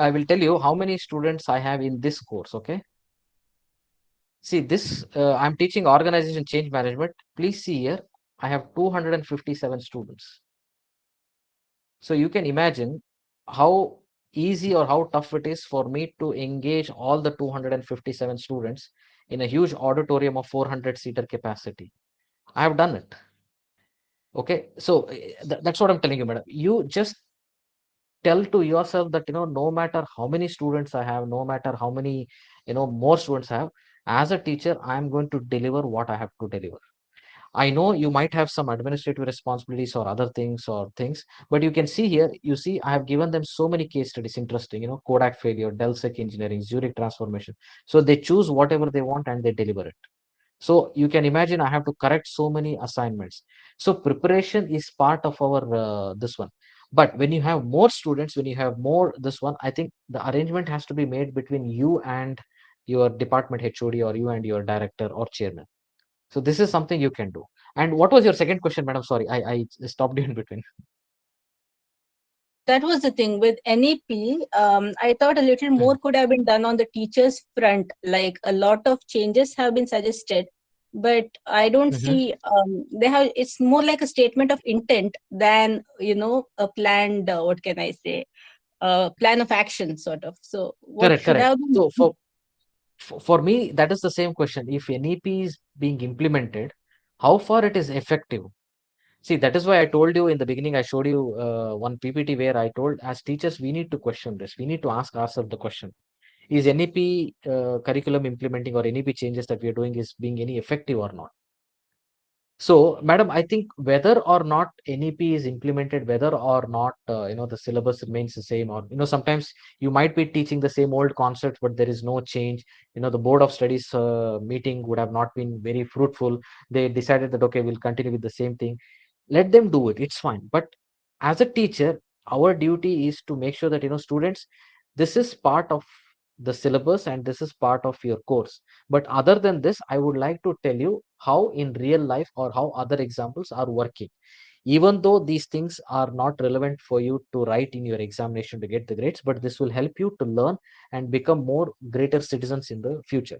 I will tell you how many students I have in this course, okay? See, this I'm teaching organization change management. Please see here, I have 257 students. So you can imagine how easy or how tough it is for me to engage all the 257 students in a huge auditorium of 400 seater capacity. I have done it. Okay, so that's what I'm telling you, madam. You just tell to yourself that, no matter how many students I have, no matter how many, more students I have, as a teacher, I'm going to deliver what I have to deliver. I know you might have some administrative responsibilities or other things but you can see here, you see, I have given them so many case studies, interesting, Kodak failure, Delsec engineering, Zurich transformation. So they choose whatever they want and they deliver it. So you can imagine I have to correct so many assignments. So preparation is part of our this one. But when you have more students, when you have more this one, I think the arrangement has to be made between you and your department HOD, or you and your director or chairman. So this is something you can do. And what was your second question, madam? Sorry, I stopped you in between. That was the thing with NEP. I thought a little more Mhm. could have been done on the teachers' front. Like a lot of changes have been suggested, but I don't Mhm. see they have. It's more like a statement of intent than a planned. What can I say? Plan of action, sort of. So what Correct, should correct. have been? So for me, that is the same question. If NEP is being implemented, how far it is effective? See, that is why I told you in the beginning, I showed you one PPT where I told, as teachers, we need to question this. We need to ask ourselves the question: is NEP curriculum implementing, or NEP changes that we are doing, is being any effective or not? So, madam, I think whether or not NEP is implemented, whether or not the syllabus remains the same, or sometimes you might be teaching the same old concepts, but there is no change. The board of studies meeting would have not been very fruitful. They decided that, okay, we'll continue with the same thing. Let them do it. It's fine. But as a teacher, our duty is to make sure that, students, this is part of the syllabus and this is part of your course. But other than this, I would like to tell you how in real life or how other examples are working. Even though these things are not relevant for you to write in your examination to get the grades, but this will help you to learn and become more greater citizens in the future.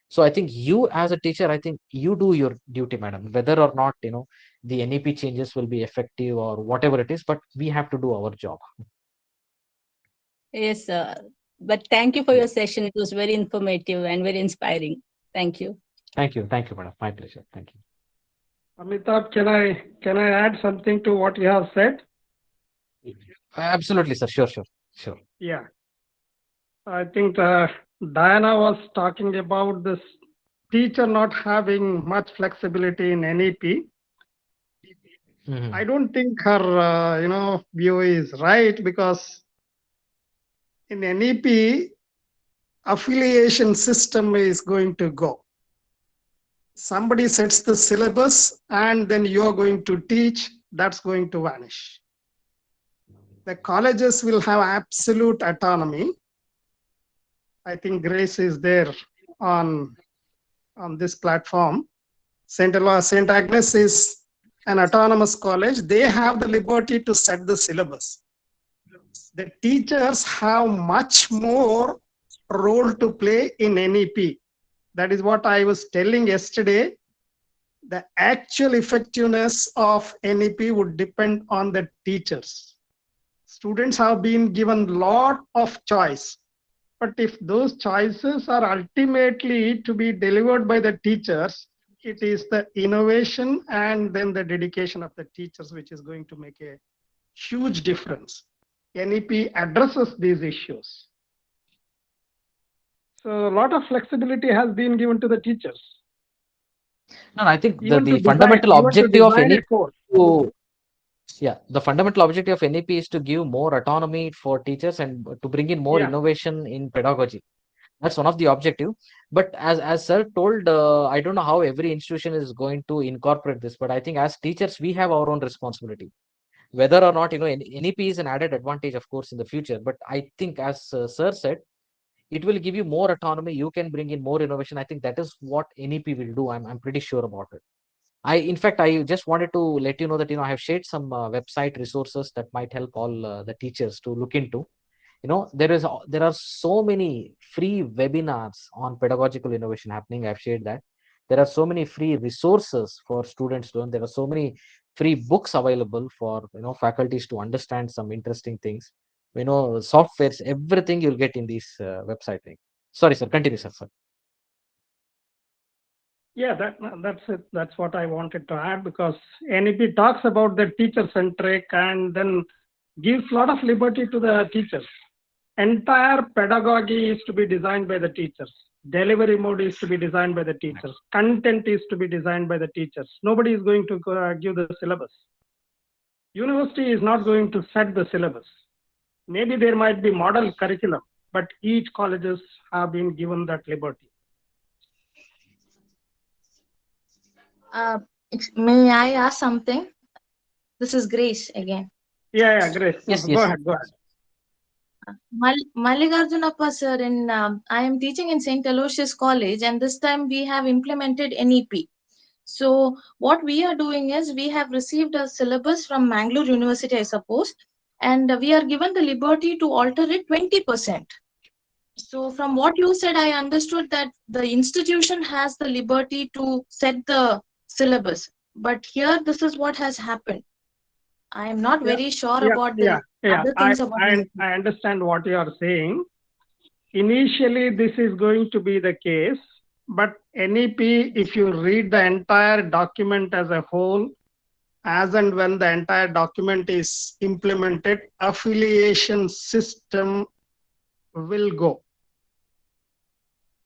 So I think you as a teacher, I think you do your duty, madam, whether or not, the NEP changes will be effective or whatever it is, but we have to do our job. Yes, but thank you for Yeah. your session. It was very informative and very inspiring. Thank you. Thank you, madam. My pleasure. Thank you. Amitabh, can I add something to what you have said? Absolutely, sir. Sure. Yeah, I think Diana was talking about this teacher not having much flexibility in NEP. Mhm. I don't think her view is right, because in NEP affiliation system is going to go. Somebody sets the syllabus and then you're going to teach. That's going to vanish. The colleges will have absolute autonomy. I think Grace is there on this platform. St. Agnes is an autonomous college. They have the liberty to set the syllabus. The teachers have much more role to play in NEP. That is what I was telling yesterday. The actual effectiveness of NEP would depend on the teachers. Students have been given a lot of choice, but if those choices are ultimately to be delivered by the teachers, it is the innovation and then the dedication of the teachers which is going to make a huge difference. NEP addresses these issues. So a lot of flexibility has been given to the teachers. No, I think Even the to design, fundamental even to objective of design NEP a course. the fundamental objective of NEP is to give more autonomy for teachers and to bring in more Yeah. innovation in pedagogy. That's one of the objective. But as sir told, I don't know how every institution is going to incorporate this, but I think as teachers, we have our own responsibility. Whether or not, NEP is an added advantage, of course, in the future. But I think, as sir said, it will give you more autonomy. You can bring in more innovation. I think that is what NEP will do. I'm pretty sure about it. In fact, I just wanted to let you know that, I have shared some website resources that might help all the teachers to look into. There are so many free webinars on pedagogical innovation happening. I've shared that. There are so many free resources for students to learn. There are so many free books available for, faculties to understand some interesting things. Softwares, everything you'll get in this website link. Sorry, sir. Continue, sir. Yeah, that's it. That's what I wanted to add, because NEP talks about the teacher-centric and then gives a lot of liberty to the teachers. Entire pedagogy is to be designed by the teachers. Delivery mode is to be designed by the teachers. Content is to be designed by the teachers. Nobody is going to give the syllabus. University is not going to set the syllabus. Maybe there might be model curriculum, but each colleges have been given that liberty. May I ask something? This is Grace again. Yeah, Grace. Yes. Go ahead. Mallikarjunappa sir, I am teaching in St. Aloysius College, and this time we have implemented NEP. So what we are doing is we have received a syllabus from Mangalore University, I suppose, and we are given the liberty to alter it 20%. So from what you said, I understood that the institution has the liberty to set the syllabus. But here, this is what has happened. I am not very sure about the other things about NEP. I understand what you are saying. Initially, this is going to be the case, but NEP, if you read the entire document as a whole, as and when the entire document is implemented, affiliation system will go.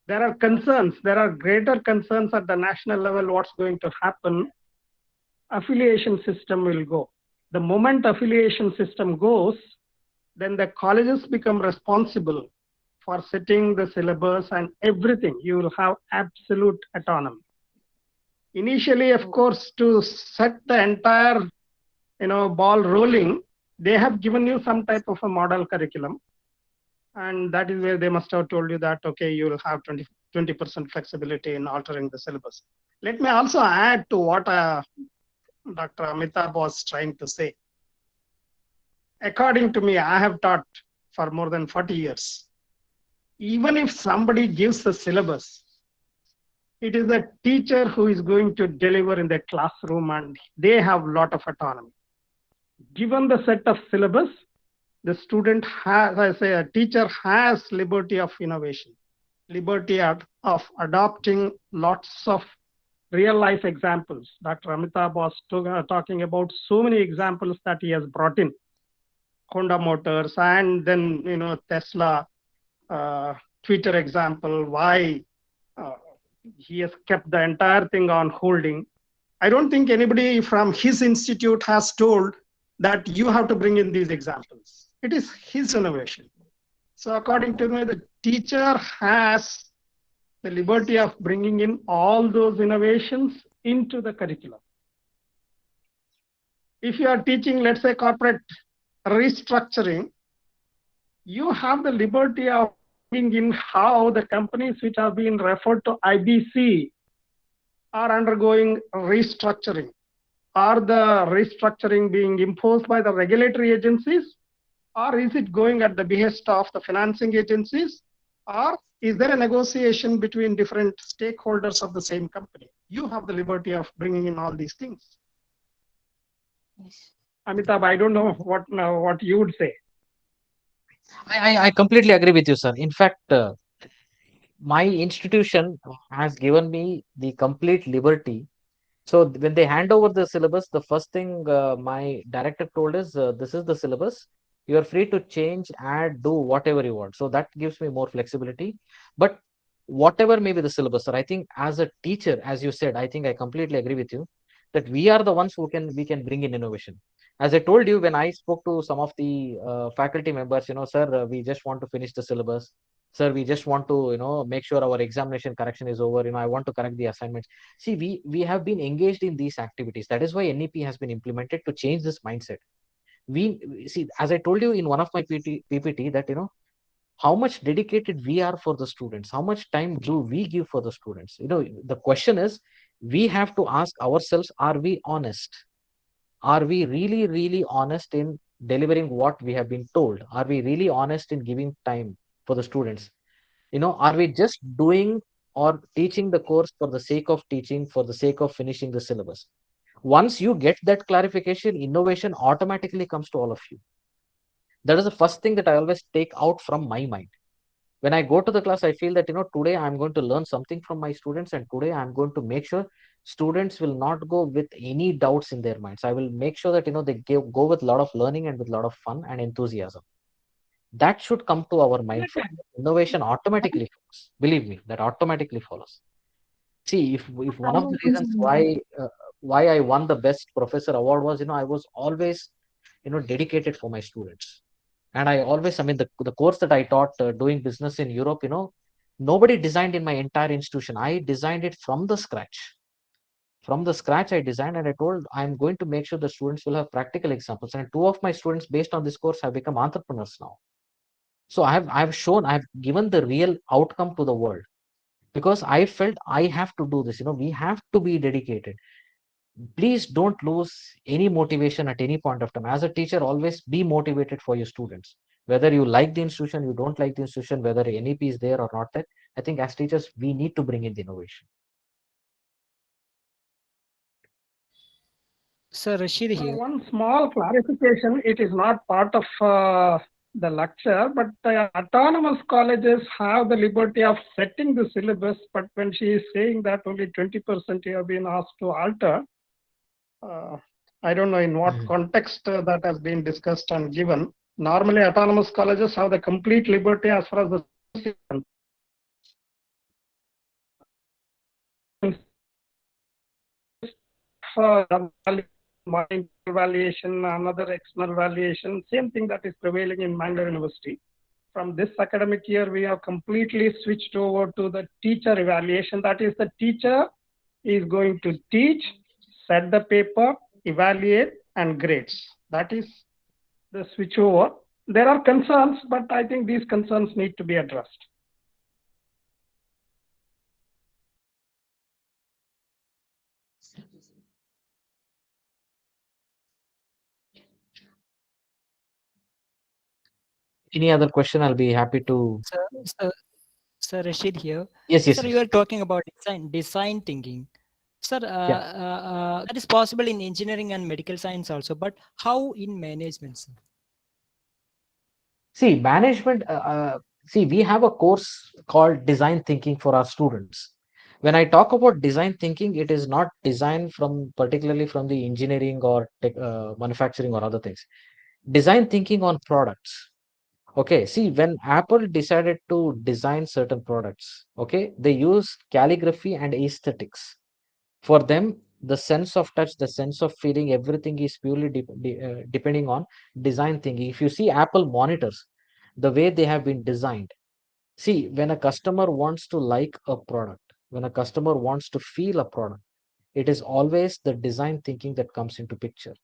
There are concerns. There are greater concerns at the national level. What's going to happen? Affiliation system will go. The moment affiliation system goes, then the colleges become responsible for setting the syllabus and everything. You will have absolute autonomy. Initially, of course, to set the entire ball rolling, they have given you some type of a model curriculum, and that is where they must have told you that, okay, you will have 20% flexibility in altering the syllabus. Let me also add to what Dr. Amitabh was trying to say. According to me, I have taught for more than 40 years. Even if somebody gives the syllabus, it is the teacher who is going to deliver in the classroom, and they have a lot of autonomy. Given the set of syllabus, the student has, I say, a teacher has liberty of innovation, liberty of adopting lots of real life examples. Dr. Amitabh was talking about so many examples that he has brought in. Honda Motors, and then Tesla, Twitter example, why he has kept the entire thing on holding. I don't think anybody from his institute has told that you have to bring in these examples. It is his innovation. So according to me, the teacher has the liberty of bringing in all those innovations into the curriculum. If you are teaching, let's say, corporate restructuring, you have the liberty of bringing in how the companies which have been referred to IBC are undergoing restructuring. Are the restructuring being imposed by the regulatory agencies, or is it going at the behest of the financing agencies, or is there a negotiation between different stakeholders of the same company? You have the liberty of bringing in all these things. Yes. Amitabh, I don't know what you would say. I completely agree with you, sir. In fact, my institution has given me the complete liberty. So when they hand over the syllabus, the first thing my director told is, this is the syllabus. You are free to change, add, do whatever you want. So that gives me more flexibility. But whatever may be the syllabus, sir, I think as a teacher, as you said, I think I completely agree with you that we are the ones who we can bring in innovation. As I told you, when I spoke to some of the faculty members, sir, we just want to finish the syllabus. Sir, we just want to, make sure our examination correction is over. I want to correct the assignments. See, we have been engaged in these activities. That is why NEP has been implemented to change this mindset. We see, as I told you in one of my PPT, that how much dedicated we are for the students, how much time do we give for the students. The question is, we have to ask ourselves, are we honest? Are we really, really honest in delivering what we have been told? Are we really honest in giving time for the students? Are we just doing or teaching the course for the sake of teaching, for the sake of finishing the syllabus? Once you get that clarification, innovation automatically comes to all of you. That is the first thing that I always take out from my mind. When I go to the class, I feel that, today I'm going to learn something from my students, and today I'm going to make sure students will not go with any doubts in their minds. I will make sure that, they go with a lot of learning and with a lot of fun and enthusiasm. That should come to our mind first. Innovation automatically follows. Believe me, that automatically follows. See, if one of the reasons why I won the best professor award was, I was always, dedicated for my students. And I always, the course that I taught, doing business in Europe, nobody designed in my entire institution. I designed it from the scratch. From the scratch, I designed, and I told I'm going to make sure the students will have practical examples. And two of my students, based on this course, have become entrepreneurs now. So I've given the real outcome to the world, because I felt I have to do this. We have to be dedicated. Please don't lose any motivation at any point of time. As a teacher, always be motivated for your students. Whether you like the institution, you don't like the institution, whether NEP is there or not there, I think as teachers, we need to bring in the innovation. Sir, Rashid here. One small clarification, it is not part of the lecture, but autonomous colleges have the liberty of setting the syllabus, but when she is saying that only 20% you have been asked to alter, I don't know in what context that has been discussed and given. Normally, autonomous colleges have the complete liberty as far as the one evaluation, another external evaluation, same thing that is prevailing in Mangalore University. From this academic year, we have completely switched over to the teacher evaluation. That is, the teacher is going to teach, set the paper, evaluate, and grades. That is the switch over. There are concerns, but I think these concerns need to be addressed. Any other question? I'll be happy to. Sir Rashid here. Yes, yes, Sir, you yes. are talking about design thinking. Sir, Yeah. that is possible in engineering and medical science also, but how in management, sir? See, management, see, we have a course called design thinking for our students. When I talk about design thinking, it is not design from particularly from the engineering or manufacturing or other things. Design thinking on products. Okay, see, when Apple decided to design certain products, okay, they use calligraphy and aesthetics. For them, the sense of touch, the sense of feeling, everything is purely depending on design thinking. If you see Apple monitors, the way they have been designed, see, when a customer wants to like a product, when a customer wants to feel a product, it is always the design thinking that comes into picture.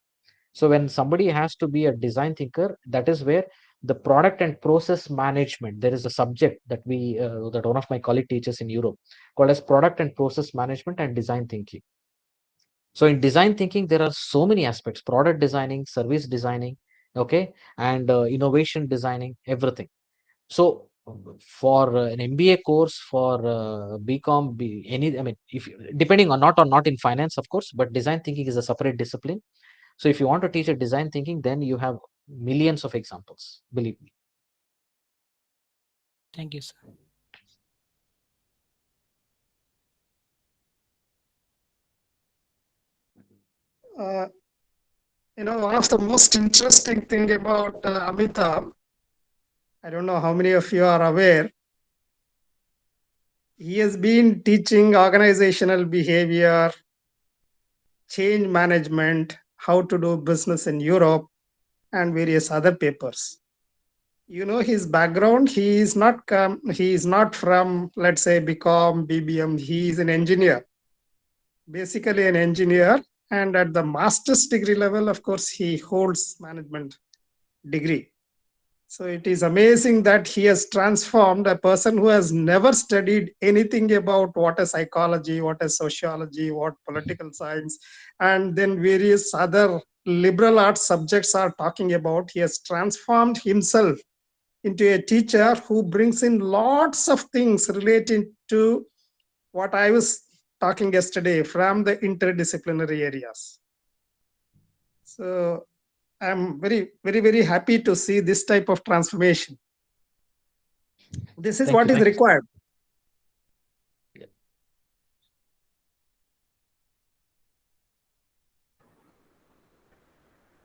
So when somebody has to be a design thinker, that is where the product and process management, there is a subject that that one of my colleague teaches in Europe called as product and process management and design thinking. So in design thinking, there are so many aspects: product designing, service designing, okay, and innovation designing, everything. So for an MBA course, for BCom, I mean, if depending on not in finance, of course, but design thinking is a separate discipline. So if you want to teach a design thinking, then you have millions of examples, believe me. Thank you, sir. One of the most interesting thing about Amitabh, I don't know how many of you are aware, he has been teaching organizational behavior, change management, how to do business in Europe, and various other papers. His background, he is not from, let's say, BCom, BBM. He is an engineer, basically an engineer. And at the master's degree level, of course, he holds management degree. So it is amazing that he has transformed a person who has never studied anything about what is psychology, what is sociology, what political science, and then various other liberal arts subjects are talking about. He has transformed himself into a teacher who brings in lots of things relating to what I was talking yesterday from the interdisciplinary areas. So I'm very, very, very happy to see this type of transformation. This is what is required.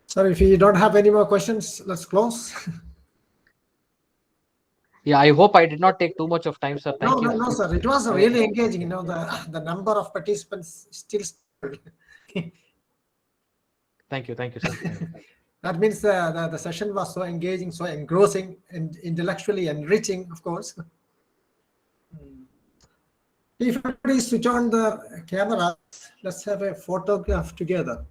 Sir, if you don't have any more questions, let's close. Yeah, I hope I did not take too much of time, sir. Thank you. No, sir. It was really engaging. The number of participants still staggered. Thank you, sir. Thank you. That means the session was so engaging, so engrossing, and intellectually enriching, of course. If everybody switch on the camera, let's have a photograph together.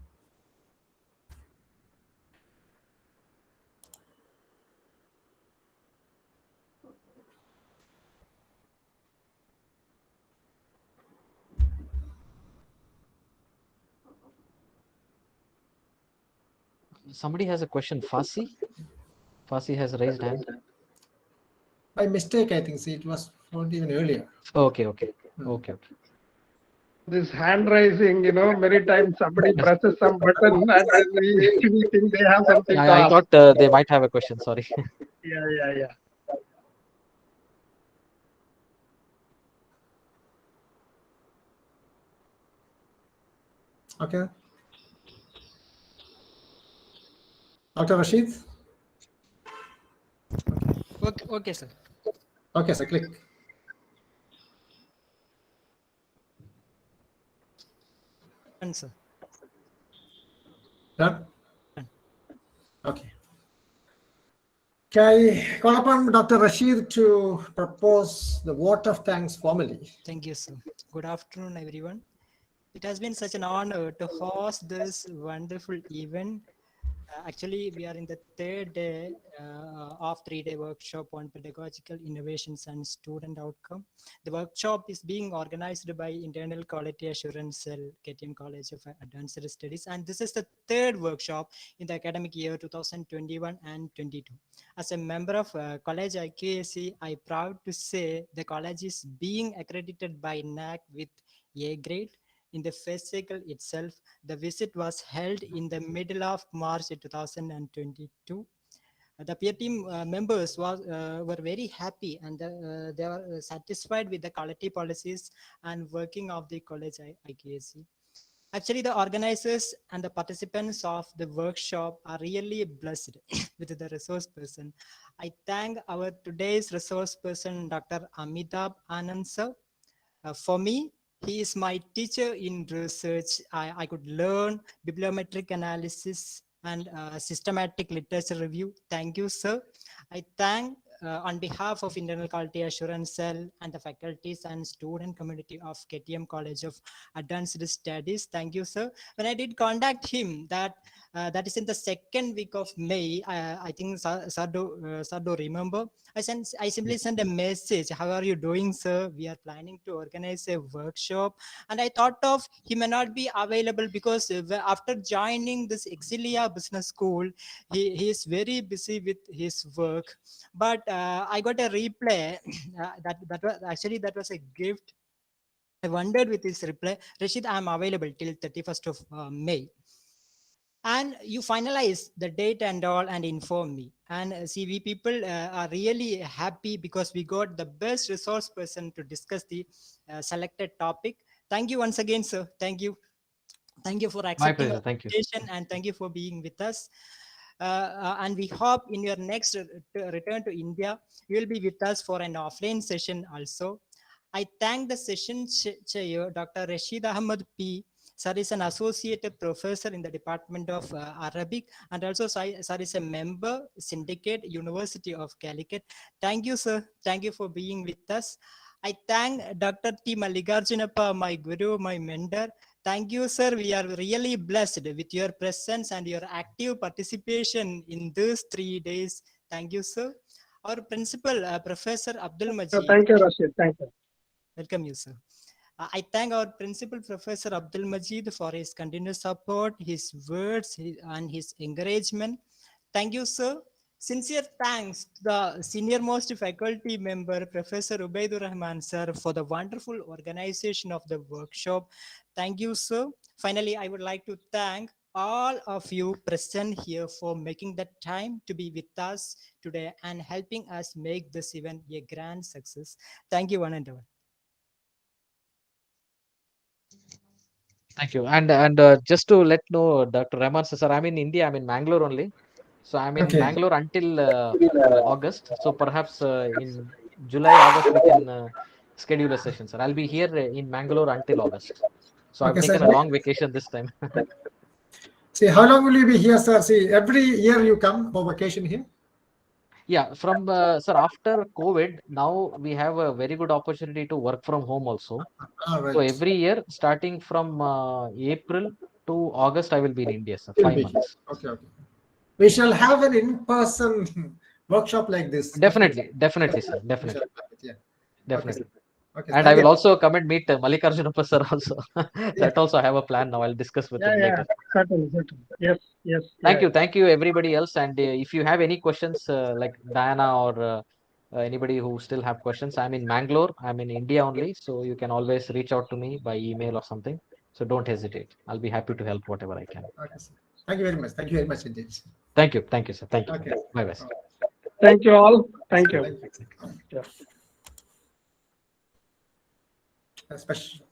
Somebody has a question. Fasi has raised hand. By mistake, I think. See, it was not even earlier. Okay. This hand raising, many times somebody presses some button and then we think they have something to I ask. thought they might have a question. Sorry. Yeah. Okay. Dr. Rashid? Okay, sir. Okay, sir, click. Done, sir. Done? Okay. Can I call upon Dr. Rashid to propose the vote of thanks formally? Thank you, sir. Good afternoon, everyone. It has been such an honor to host this wonderful event. Actually, we are in the third day of 3-day workshop on pedagogical innovations and student outcome. The workshop is being organized by Internal Quality Assurance Cell, KTM College of Advanced Studies, and this is the third workshop in the academic year 2021 and 22. As a member of College IQAC, I'm proud to say the college is being accredited by NAC with A grade. In the first cycle itself, the visit was held in the middle of March 2022. The peer team members were very happy, and they were satisfied with the quality policies and working of the college IQAC. Actually, the organizers and the participants of the workshop are really blessed with the resource person. I thank our today's resource person, Dr. Amitabh Anand sir. For me, he is my teacher in research. I could learn bibliometric analysis and systematic literature review. Thank you, sir. I thank on behalf of Internal Quality Assurance Cell and the faculties and student community of KTM College of Advanced Studies. Thank you, sir. When I did contact him, that is in the second week of May. I think sir do remember. I simply sent a message. How are you doing, sir? We are planning to organize a workshop. And I thought of he may not be available because after joining this Exilia Business School, he is very busy with his work. But I got a reply that was a gift. I wondered with his reply, Rashid, I'm available till 31st of May. And you finalize the date and all and inform me. And see, we people are really happy because we got the best resource person to discuss the selected topic. Thank you once again, sir. Thank you. Thank you for My accepting pleasure. our Thank you. invitation, and thank you for being with us. And we hope in your next return to India, you will be with us for an offline session also. I thank the session chair, Dr. Rashid Ahmad P. Sir is an associate professor in the Department of Arabic, and also sir is a member syndicate University of Calicut. Thank you, sir. Thank you for being with us. I thank Dr. T. Mallikarjunappa, my guru, my mentor. Thank you, sir. We are really blessed with your presence and your active participation in these 3 days. Thank you, sir. Our principal, Professor Abdul Majid. Thank you, Rashid. Thank you. Welcome you, sir. I thank our principal, Professor Abdul Majid, for his continuous support, his words, and his encouragement. Thank you, sir. Sincere thanks to the senior most faculty member, Professor Ubaidur Rahman, sir, for the wonderful organization of the workshop. Thank you, sir. Finally, I would like to thank all of you present here for making the time to be with us today and helping us make this event a grand success. Thank you, one and all. Thank you. And just to let know, Dr. Rahman sir, I'm in India. I'm in Mangalore only. So I'm in Okay. Mangalore until August. So perhaps in July, August, we can schedule a session, sir. I'll be here in Mangalore until August. So I've Okay, taken sir. a long vacation this time. See, how long will you be here, sir? See, every year you come for vacation here? Yeah, from sir, after COVID, now we have a very good opportunity to work from home also. All right. So every year, starting from April to August, I will be in India, sir. Will 5 be here. months. Okay, okay. We shall have an in-person workshop like this. Definitely, sir. We Definitely, shall have it, yeah. definitely. Okay, okay. And Thank I will you. also come and meet Mallikarjunappa sir also. That also I have a plan now. I'll discuss with him Yeah, later. certainly, certainly. Yes, yes. Thank you, everybody else. And if you have any questions, like Diana or anybody who still have questions, I'm in Mangalore. I'm in India only, so you can always reach out to me by email or something. So don't hesitate. I'll be happy to help whatever I can. Okay, sir. Thank you very much. Thank you very much indeed. Thank you, sir. Thank you. Okay. Bye bye. Thank you all. Thank you. Thank you. Yes. Special.